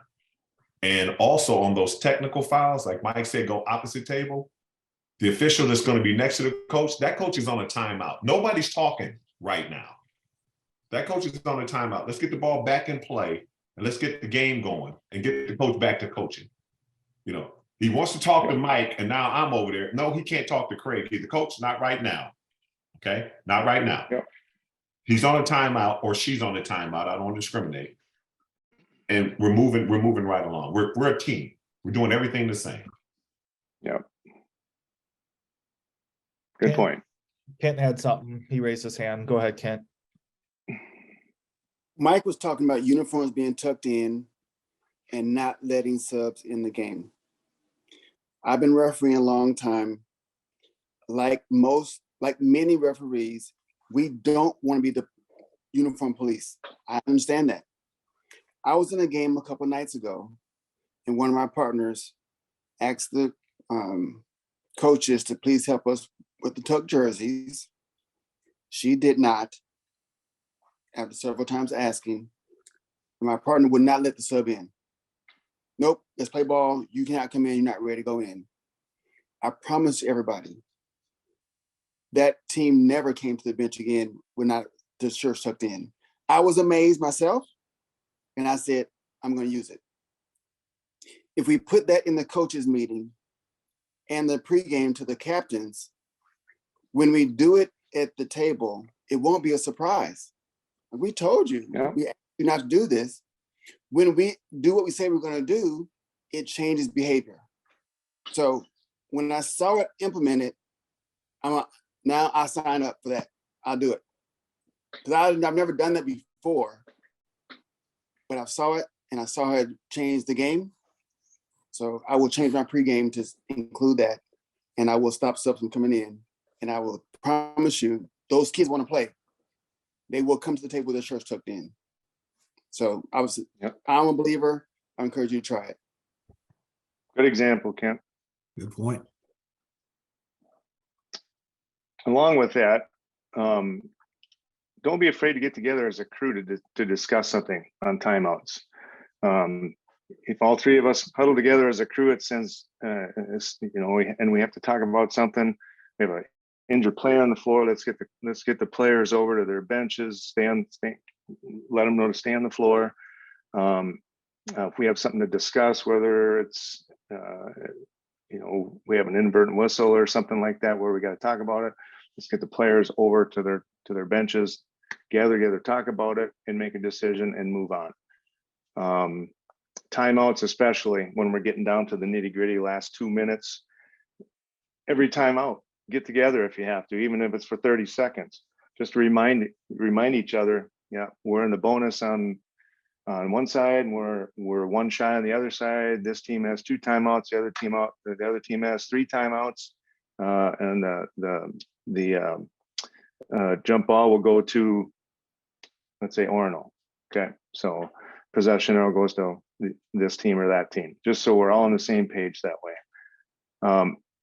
And also on those technical files, like Mike said, go opposite table. The official that's going to be next to the coach, that coach is on a timeout. Nobody's talking right now. That coach is on a timeout. Let's get the ball back in play and let's get the game going and get the coach back to coaching. You know, he wants to talk to Mike and now I'm over there. No, he can't talk to Craig. He's the coach, not right now. Okay, not right now. Yep. He's on a timeout or she's on a timeout. I don't want to discriminate. And we're moving right along. We're a team. We're doing everything the same. Yep. Good Kent- point. Kent had something. He raised his hand. Go ahead, Kent. Mike was talking about uniforms being tucked in and not letting subs in the game. I've been refereeing a long time. Like many referees, we don't want to be the uniform police. I understand that. I was in a game a couple nights ago, and one of my partners asked the coaches to please help us with the tuck jerseys. She did not, after several times asking. And my partner would not let the sub in. Nope, let's play ball. You cannot come in. You're not ready to go in. I promise everybody, that team never came to the bench again with not the shirts tucked in. I was amazed myself, and I said, I'm going to use it. If we put that in the coaches meeting and the pregame to the captains, when we do it at the table, it won't be a surprise. We told you, we asked you not to do this. When we do what we say we're going to do, it changes behavior. So when I saw it implemented, now I sign up for that. I'll do it. Because I've never done that before, but I saw it and I saw it change the game. So I will change my pregame to include that, and I will stop subs from coming in. And I will promise you, those kids want to play. They will come to the table with their shirts tucked in. So I'm a believer. I encourage you to try it. Good example, Kent. Good point. Along with that, don't be afraid to get together as a crew to discuss something on timeouts. If all three of us huddle together as a crew, it sends, and we have to talk about something. We have an injured player on the floor. Let's get the players over to their benches. Let them know to stay on the floor. If we have something to discuss, whether it's we have an inadvertent whistle or something like that where we got to talk about it. Let's get the players over to their benches, gather together, talk about it, and make a decision and move on. Timeouts, especially when we're getting down to the nitty-gritty last 2 minutes. Every timeout, get together if you have to, even if it's for 30 seconds. Just remind each other, we're in the bonus on one side, and we're one shy on the other side. This team has 2 timeouts, the other team has 3 timeouts, and the jump ball will go to, let's say, Orono. Okay, so possession arrow goes to this team or that team, just so we're all on the same page that way.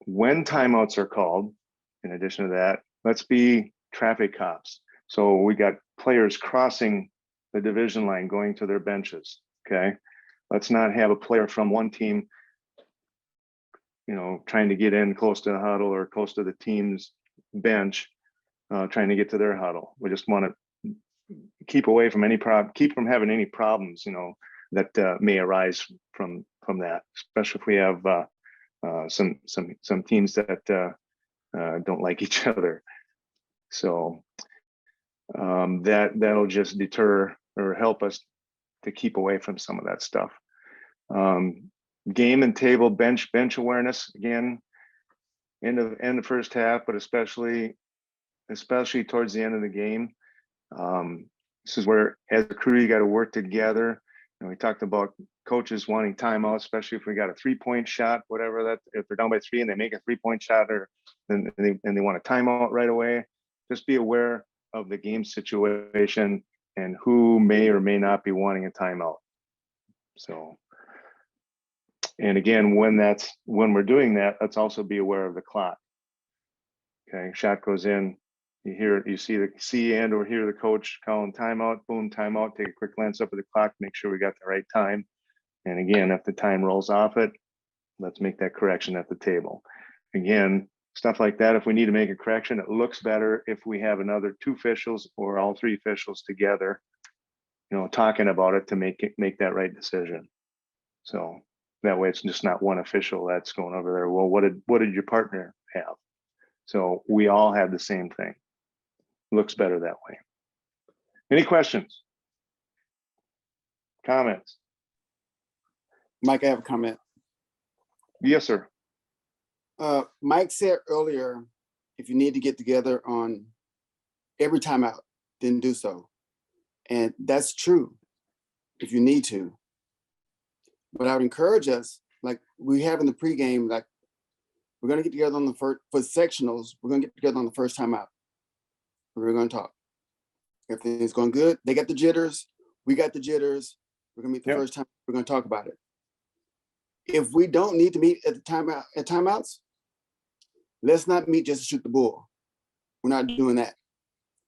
When timeouts are called, in addition to that, let's be traffic cops. So we got players crossing the division line going to their benches. Okay, let's not have a player from one team trying to get in close to the huddle or close to the team's bench, trying to get to their huddle. We just want to keep away from keep from having any problems, that may arise from that, especially if we have some teams that don't like each other. So that'll just deter or help us to keep away from some of that stuff. Game and table bench awareness, again, in the first half, but especially towards the end of the game. This is where, as a crew, you got to work together. And we talked about coaches wanting timeout, especially if we got a 3-point shot, whatever that, if they're down by 3 and they make a 3-point shot, and they want a timeout right away. Just be aware of the game situation and who may or may not be wanting a timeout. So, and again, when we're doing that, let's also be aware of the clock. Okay, shot goes in, You see and or hear the coach calling timeout, boom, timeout, take a quick glance up at the clock, make sure we got the right time. And again, if the time rolls off it, let's make that correction at the table. Again, stuff like that. If we need to make a correction, it looks better if we have another 2 officials or all 3 officials together, talking about it to make that right decision. So that way it's just not one official that's going over there. Well, what did your partner have? So we all have the same thing. Looks better that way. Any questions? Comments? Mike, I have a comment. Yes, sir. Mike said earlier, if you need to get together on every timeout, then do so. And that's true if you need to. But I would encourage us, like we have in the pregame, like we're going to get together on the first, for sectionals, we're going to get together on the first timeout. We're going to talk. Everything's going good. They got the jitters. We got the jitters. We're going to meet the first time. We're going to talk about it. If we don't need to meet at the timeouts, let's not meet just to shoot the bull. We're not doing that.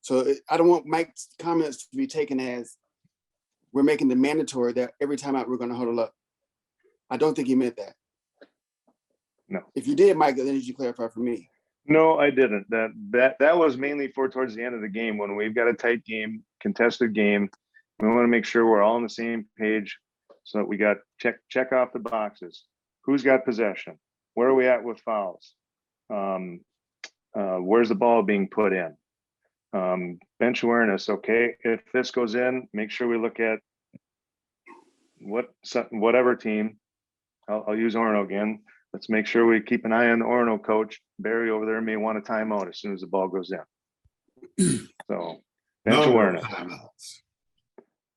So I don't want Mike's comments to be taken as we're making the mandatory that every timeout we're going to huddle up. I don't think he meant that. No. If you did, Mike, then you should clarify for me. No, I didn't. That was mainly for towards the end of the game when we've got a tight game, contested game. We want to make sure we're all on the same page so that we got check off the boxes. Who's got possession? Where are we at with fouls? Where's the ball being put in? Bench awareness. Okay, if this goes in, make sure we look at whatever team. I'll use Orono again. Let's make sure we keep an eye on the Orono coach. Barry over there may want a timeout as soon as the ball goes in. So bench awareness.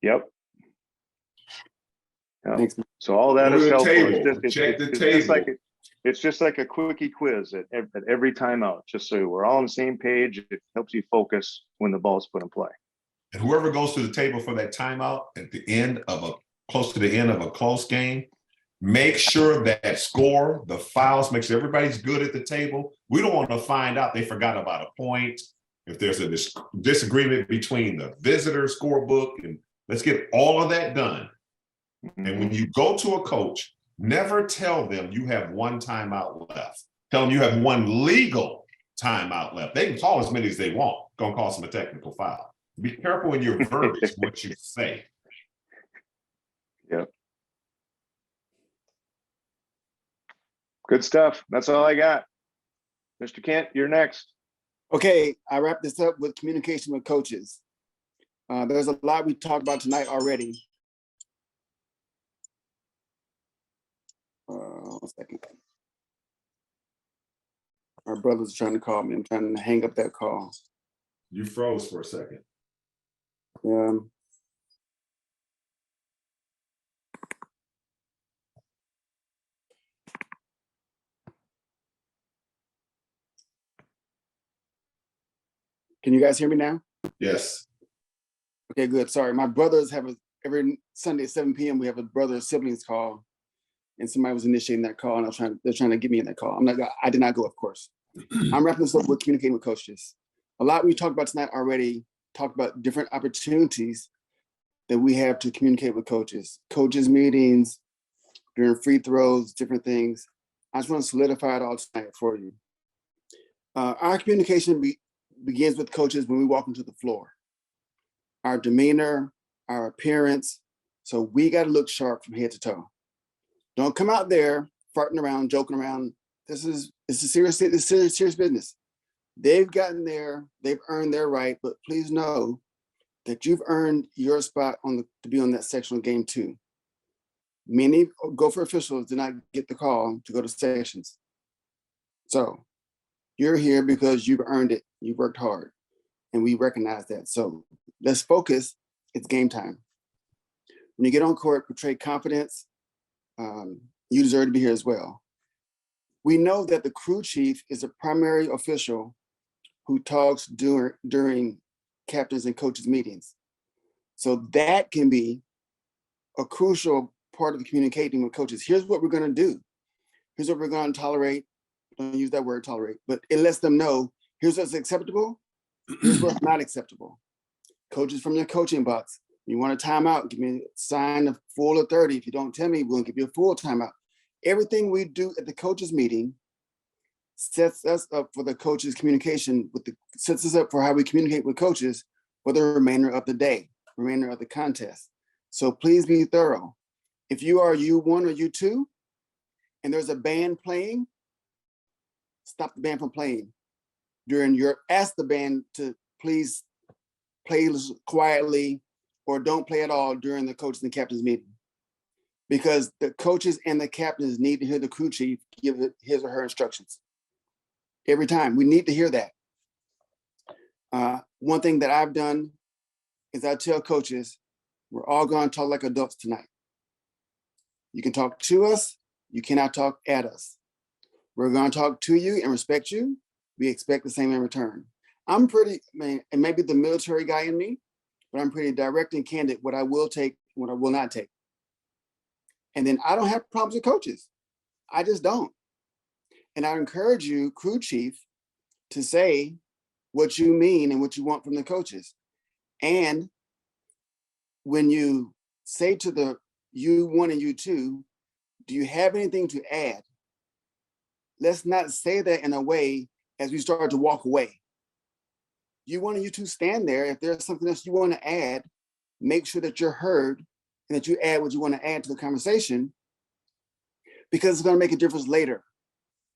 Yep. Thanks. So all that is helpful. It's just like a quickie quiz at every timeout, just so we're all on the same page. It helps you focus when the ball's put in play. And whoever goes to the table for that timeout at the end of close to the end of a close game, make sure that score, the fouls, make sure everybody's good at the table. We don't want to find out they forgot about a point. If there's a disagreement between the visitor scorebook, and let's get all of that done. Mm-hmm. And when you go to a coach, never tell them you have one timeout left. Tell them you have one legal timeout left. They can call as many as they want. Gonna cost them a technical foul. Be careful in your verbiage, what you say. Yep. Good stuff. That's all I got. Mr. Kent, you're next. Okay, I wrap this up with communication with coaches. There's a lot we talked about tonight already. 1 second. Our brother's trying to call me. I'm trying to hang up that call. You froze for a second. Can you guys hear me now? Yes. Okay, good. Sorry. My brothers have every Sunday at 7 p.m. we have a brother siblings call. And somebody was initiating that call, and they're trying to get me in that call. I did not go, of course. I'm wrapping this up with communicating with coaches. A lot we talked about tonight already, talked about different opportunities that we have to communicate with coaches. Coaches meetings, during free throws, different things. I just want to solidify it all tonight for you. Our communication begins with coaches when we walk into the floor. Our demeanor, our appearance. So we got to look sharp from head to toe. Don't come out there farting around, joking around. It's serious business. They've gotten there, they've earned their right, but please know that you've earned your spot to be on that sectional game too. Many Gopher officials did not get the call to go to sections. So you're here because you've earned it. You worked hard, and we recognize that. So let's focus. It's game time. When you get on court, portray confidence. You deserve to be here as well. We know that the crew chief is a primary official who talks during captains and coaches meetings. So that can be a crucial part of communicating with coaches. Here's what we're going to do. Here's what we're going to tolerate. Don't use that word tolerate, but it lets them know here's what's acceptable Here's what's not acceptable. Coaches from your coaching box, you want a timeout, give me a sign of full or 30. If you don't tell me, we'll give you a full timeout. Everything we do at the coaches meeting sets us up for the coaches communication sets us up for how we communicate with coaches for the remainder of the day, remainder of the contest. So please be thorough. If you are U1 or U2 and there's a band playing, stop the band from playing. Ask the band to please play quietly or don't play at all during the coaches and captains meeting. Because the coaches and the captains need to hear the crew chief give his or her instructions. Every time, we need to hear that. One thing that I've done is I tell coaches, we're all going to talk like adults tonight. You can talk to us, you cannot talk at us. We're going to talk to you and respect you. We expect the same in return. I'm pretty, and maybe the military guy in me, but I'm pretty direct and candid what I will take, what I will not take. And then I don't have problems with coaches. I just don't. And I encourage you, crew chief, to say what you mean and what you want from the coaches. And when you say to the U1 and U2, do you have anything to add? Let's not say that in a way as we start to walk away. U1 and U2 stand there. If there's something else you want to add, make sure that you're heard and that you add what you want to add to the conversation, because it's going to make a difference later.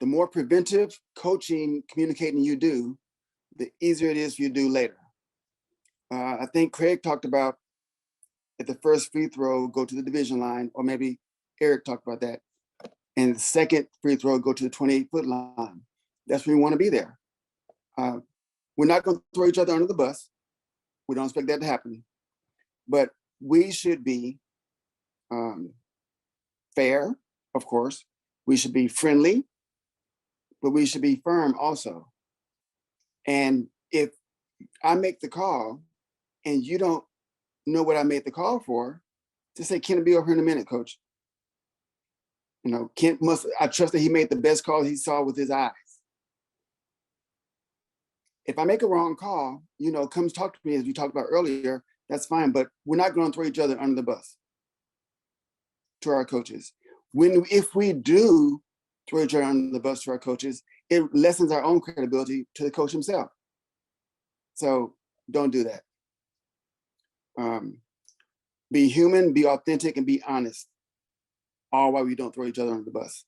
The more preventive coaching, communicating you do, the easier it is for you to do later. I think Craig talked about at the first free throw, go to the division line, or maybe Eric talked about that. And the second free throw, go to the 28-foot line. That's where we want to be there. We're not going to throw each other under the bus. We don't expect that to happen. But we should be fair, of course. We should be friendly, but we should be firm also. And if I make the call and you don't know what I made the call for, just say, Kent will be over here in a minute, coach. You know, I trust that he made the best call he saw with his eyes. If I make a wrong call, you know, come talk to me as we talked about earlier, that's fine, but we're not going to throw each other under the bus to our coaches. If we do throw each other under the bus to our coaches, it lessens our own credibility to the coach himself. So don't do that. Be human, be authentic, and be honest, all while we don't throw each other under the bus.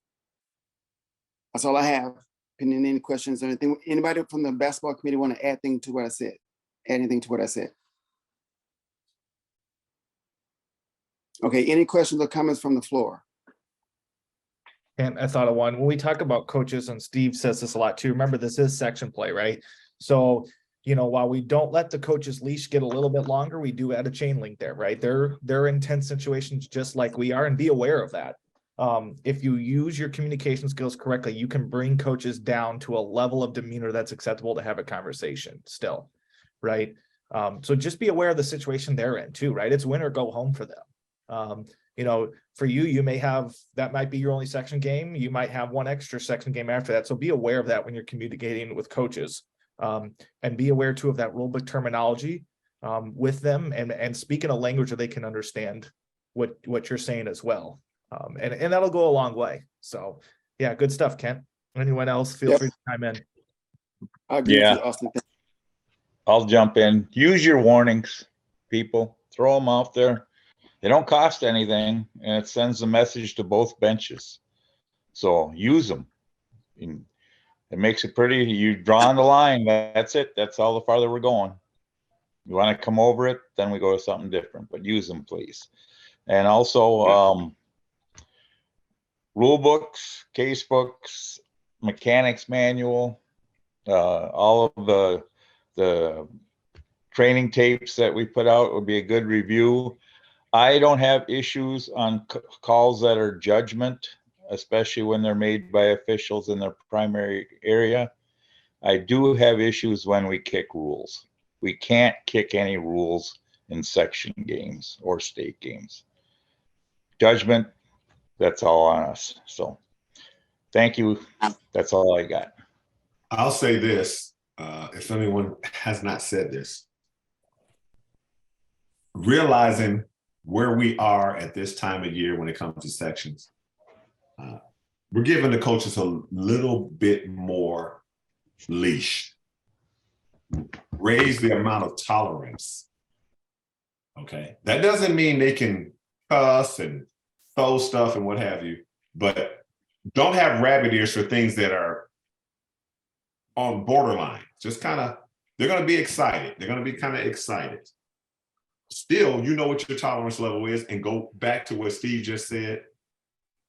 That's all I have. Any questions or anything? Anybody from the basketball committee want to add anything to what I said? Add anything to what I said? Okay, any questions or comments from the floor? And I thought of one. When we talk about coaches, and Steve says this a lot too, remember this is section play, right? So, you know, while we don't let the coach's leash get a little bit longer, we do add a chain link there, right? They're in tense situations just like we are, and be aware of that. If you use your communication skills correctly, you can bring coaches down to a level of demeanor that's acceptable to have a conversation still, right? So just be aware of the situation they're in too, right? It's win or go home for them. You know, for you, you may have, that might be your only section game. You might have one extra section game after that. So be aware of that when you're communicating with coaches, and be aware too of that rule book terminology with them, and speak in a language that they can understand what you're saying as well. And that'll go a long way. So yeah, good stuff, Kent. Anyone else, feel free to chime in. I agree with you, Austin. I'll jump in. Use your warnings, people. Throw them out there. They don't cost anything, and it sends a message to both benches. So use them. It makes it pretty. You draw on the line. That's it. That's all the farther we're going. You want to come over it, then we go to something different. But use them, please. And also, rule books, case books, mechanics manual, all of the training tapes that we put out would be a good review. I don't have issues on calls that are judgment, especially when they're made by officials in their primary area. I do have issues when we kick rules. We can't kick any rules in section games or state games. Judgment, that's all on us. So thank you. That's all I got. I'll say this. if anyone has not said this, realizing where we are at this time of year when it comes to sections, we're giving the coaches a little bit more leash, raise the amount of tolerance. Okay, that doesn't mean they can cuss and throw stuff and what have you, but don't have rabbit ears for things that are on borderline. Just kind of, they're going to be excited. They're going to be kind of excited. Still, you know what your tolerance level is, and go back to what Steve just said.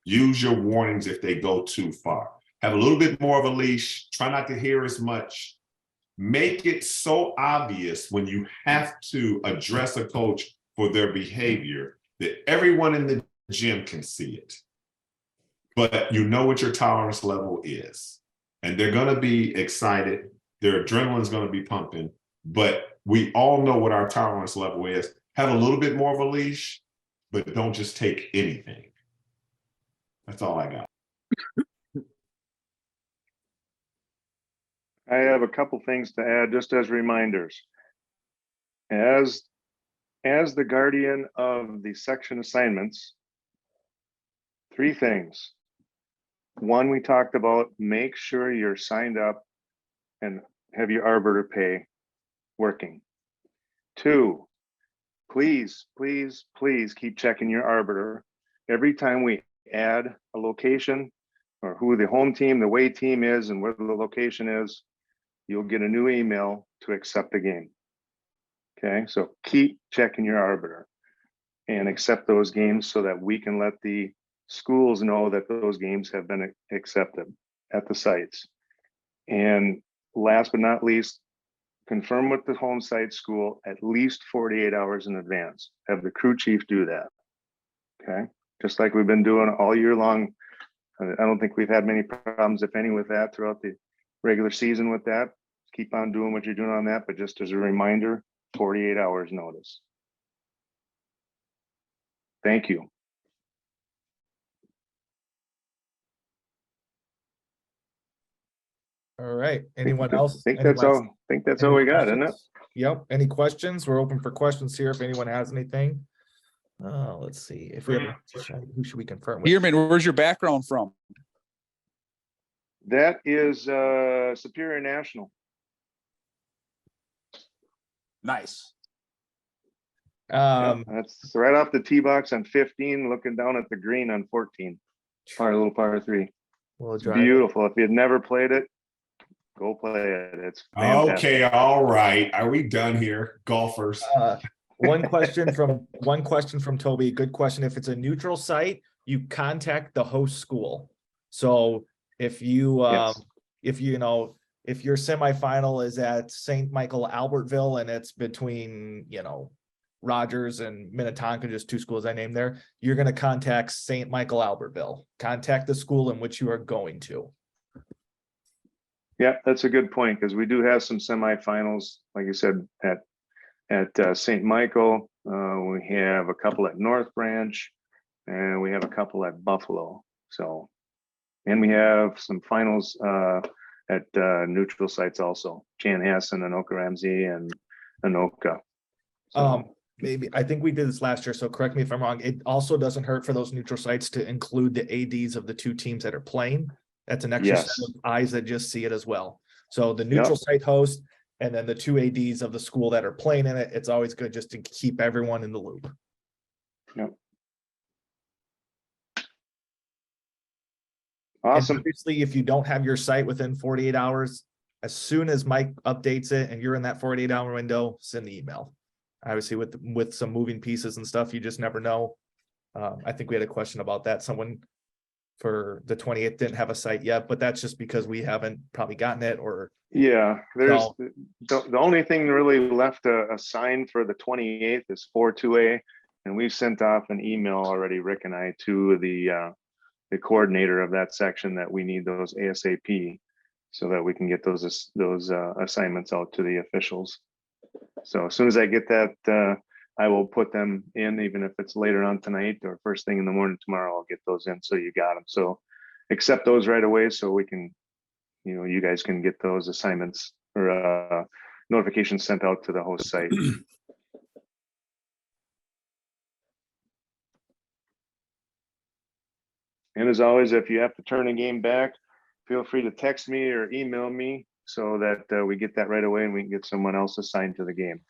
Use your warnings if they go too far. Have a little bit more of a leash. Try not to hear as much. Make it so obvious when you have to address a coach for their behavior that everyone in the gym can see it. But you know what your tolerance level is. And they're going to be excited. Their adrenaline's going to be pumping. But we all know what our tolerance level is. Have a little bit more of a leash, but don't just take anything. That's all I got. I have a couple things to add just as reminders. As the guardian of the section assignments, 3 things. 1, we talked about, make sure you're signed up and have your arbiter pay working. 2, please, please, please keep checking your arbiter. Every time we add a location or who the home team, the away team is, and where the location is, you'll get a new email to accept the game. Okay, so keep checking your arbiter and accept those games so that we can let the schools know that those games have been accepted at the sites. And last but not least, confirm with the home site school at least 48 hours in advance. Have the crew chief do that. Okay, just like we've been doing all year long. I don't think we've had many problems, if any, with that throughout the regular season with that. Keep on doing what you're doing on that, but just as a reminder, 48 hours notice. Thank you. All right. Anyone else? I think that's all. I think that's all we got, isn't it? Yep. Any questions? We're open for questions here. If anyone has anything. Let's see. If we have, who should we confirm with? Bierman, where's your background from? That is Superior National. Nice. That's right off the tee box on 15, looking down at the green on 14. Little par 3. We'll It's beautiful. If you've never played it, go play it. It's fantastic. Okay, all right. Are we done here, golfers? One question from Toby. Good question. If it's a neutral site, you contact the host school. So if you Yes. if your semifinal is at St. Michael Albertville and it's between Rogers and Minnetonka, just 2 schools I named there, you're going to contact St. Michael Albertville. Contact the school in which you are going to. Yeah, that's a good point, because we do have some semifinals, like you said, at St. Michael. We have a couple at North Branch, and we have a couple at Buffalo. So, and we have some finals at neutral sites also, Chanhassen, Anoka Ramsey, and Anoka. So, Maybe I think we did this last year, so correct me if I'm wrong. It also doesn't hurt for those neutral sites to include the ADs of the 2 teams that are playing. That's an extra Yes. set of eyes that just see it as well. So the neutral site host and then the 2 ADs of the school that are playing in it. It's always good just to keep everyone in the loop. Yep. And Awesome. obviously, if you don't have your site within 48 hours, as soon as Mike updates it and you're in that 48-hour window, send the email. Obviously, with some moving pieces and stuff, you just never know. I think we had a question about that. Someone for the 28th didn't have a site yet, but that's just because we haven't probably gotten it or. Yeah, there's the only thing really left assigned for the 28th is 4-2A, and we've sent off an email already, Rick and I, to the coordinator of that section that we need those ASAP so that we can get those assignments out to the officials. So as soon as I get that, I will put them in, even if it's later on tonight or first thing in the morning tomorrow, I'll get those in. So you got them. So accept those right away so we can, you guys can get those assignments or notifications sent out to the host site. And as always, if you have to turn a game back, feel free to text me or email me so that we get that right away and we can get someone else assigned to the game.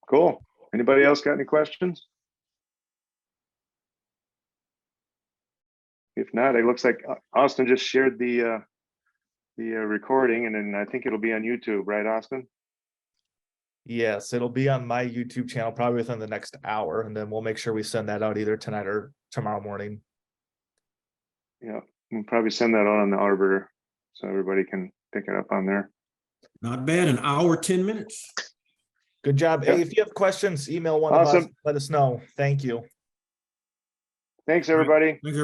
Cool. Anybody else got any questions? If not, it looks like Austin just shared the recording, and then I think it'll be on YouTube, right, Austin? Yes, it'll be on my YouTube channel probably within the next hour, and then we'll make sure we send that out either tonight or tomorrow morning. Yeah, we'll probably send that on the Arbiter so everybody can pick it up on there. Not bad, an hour, 10 minutes. Good job. Yep. Hey, if you have questions, email one of us, Awesome. let us know. Thank you. Thanks, everybody. Thanks,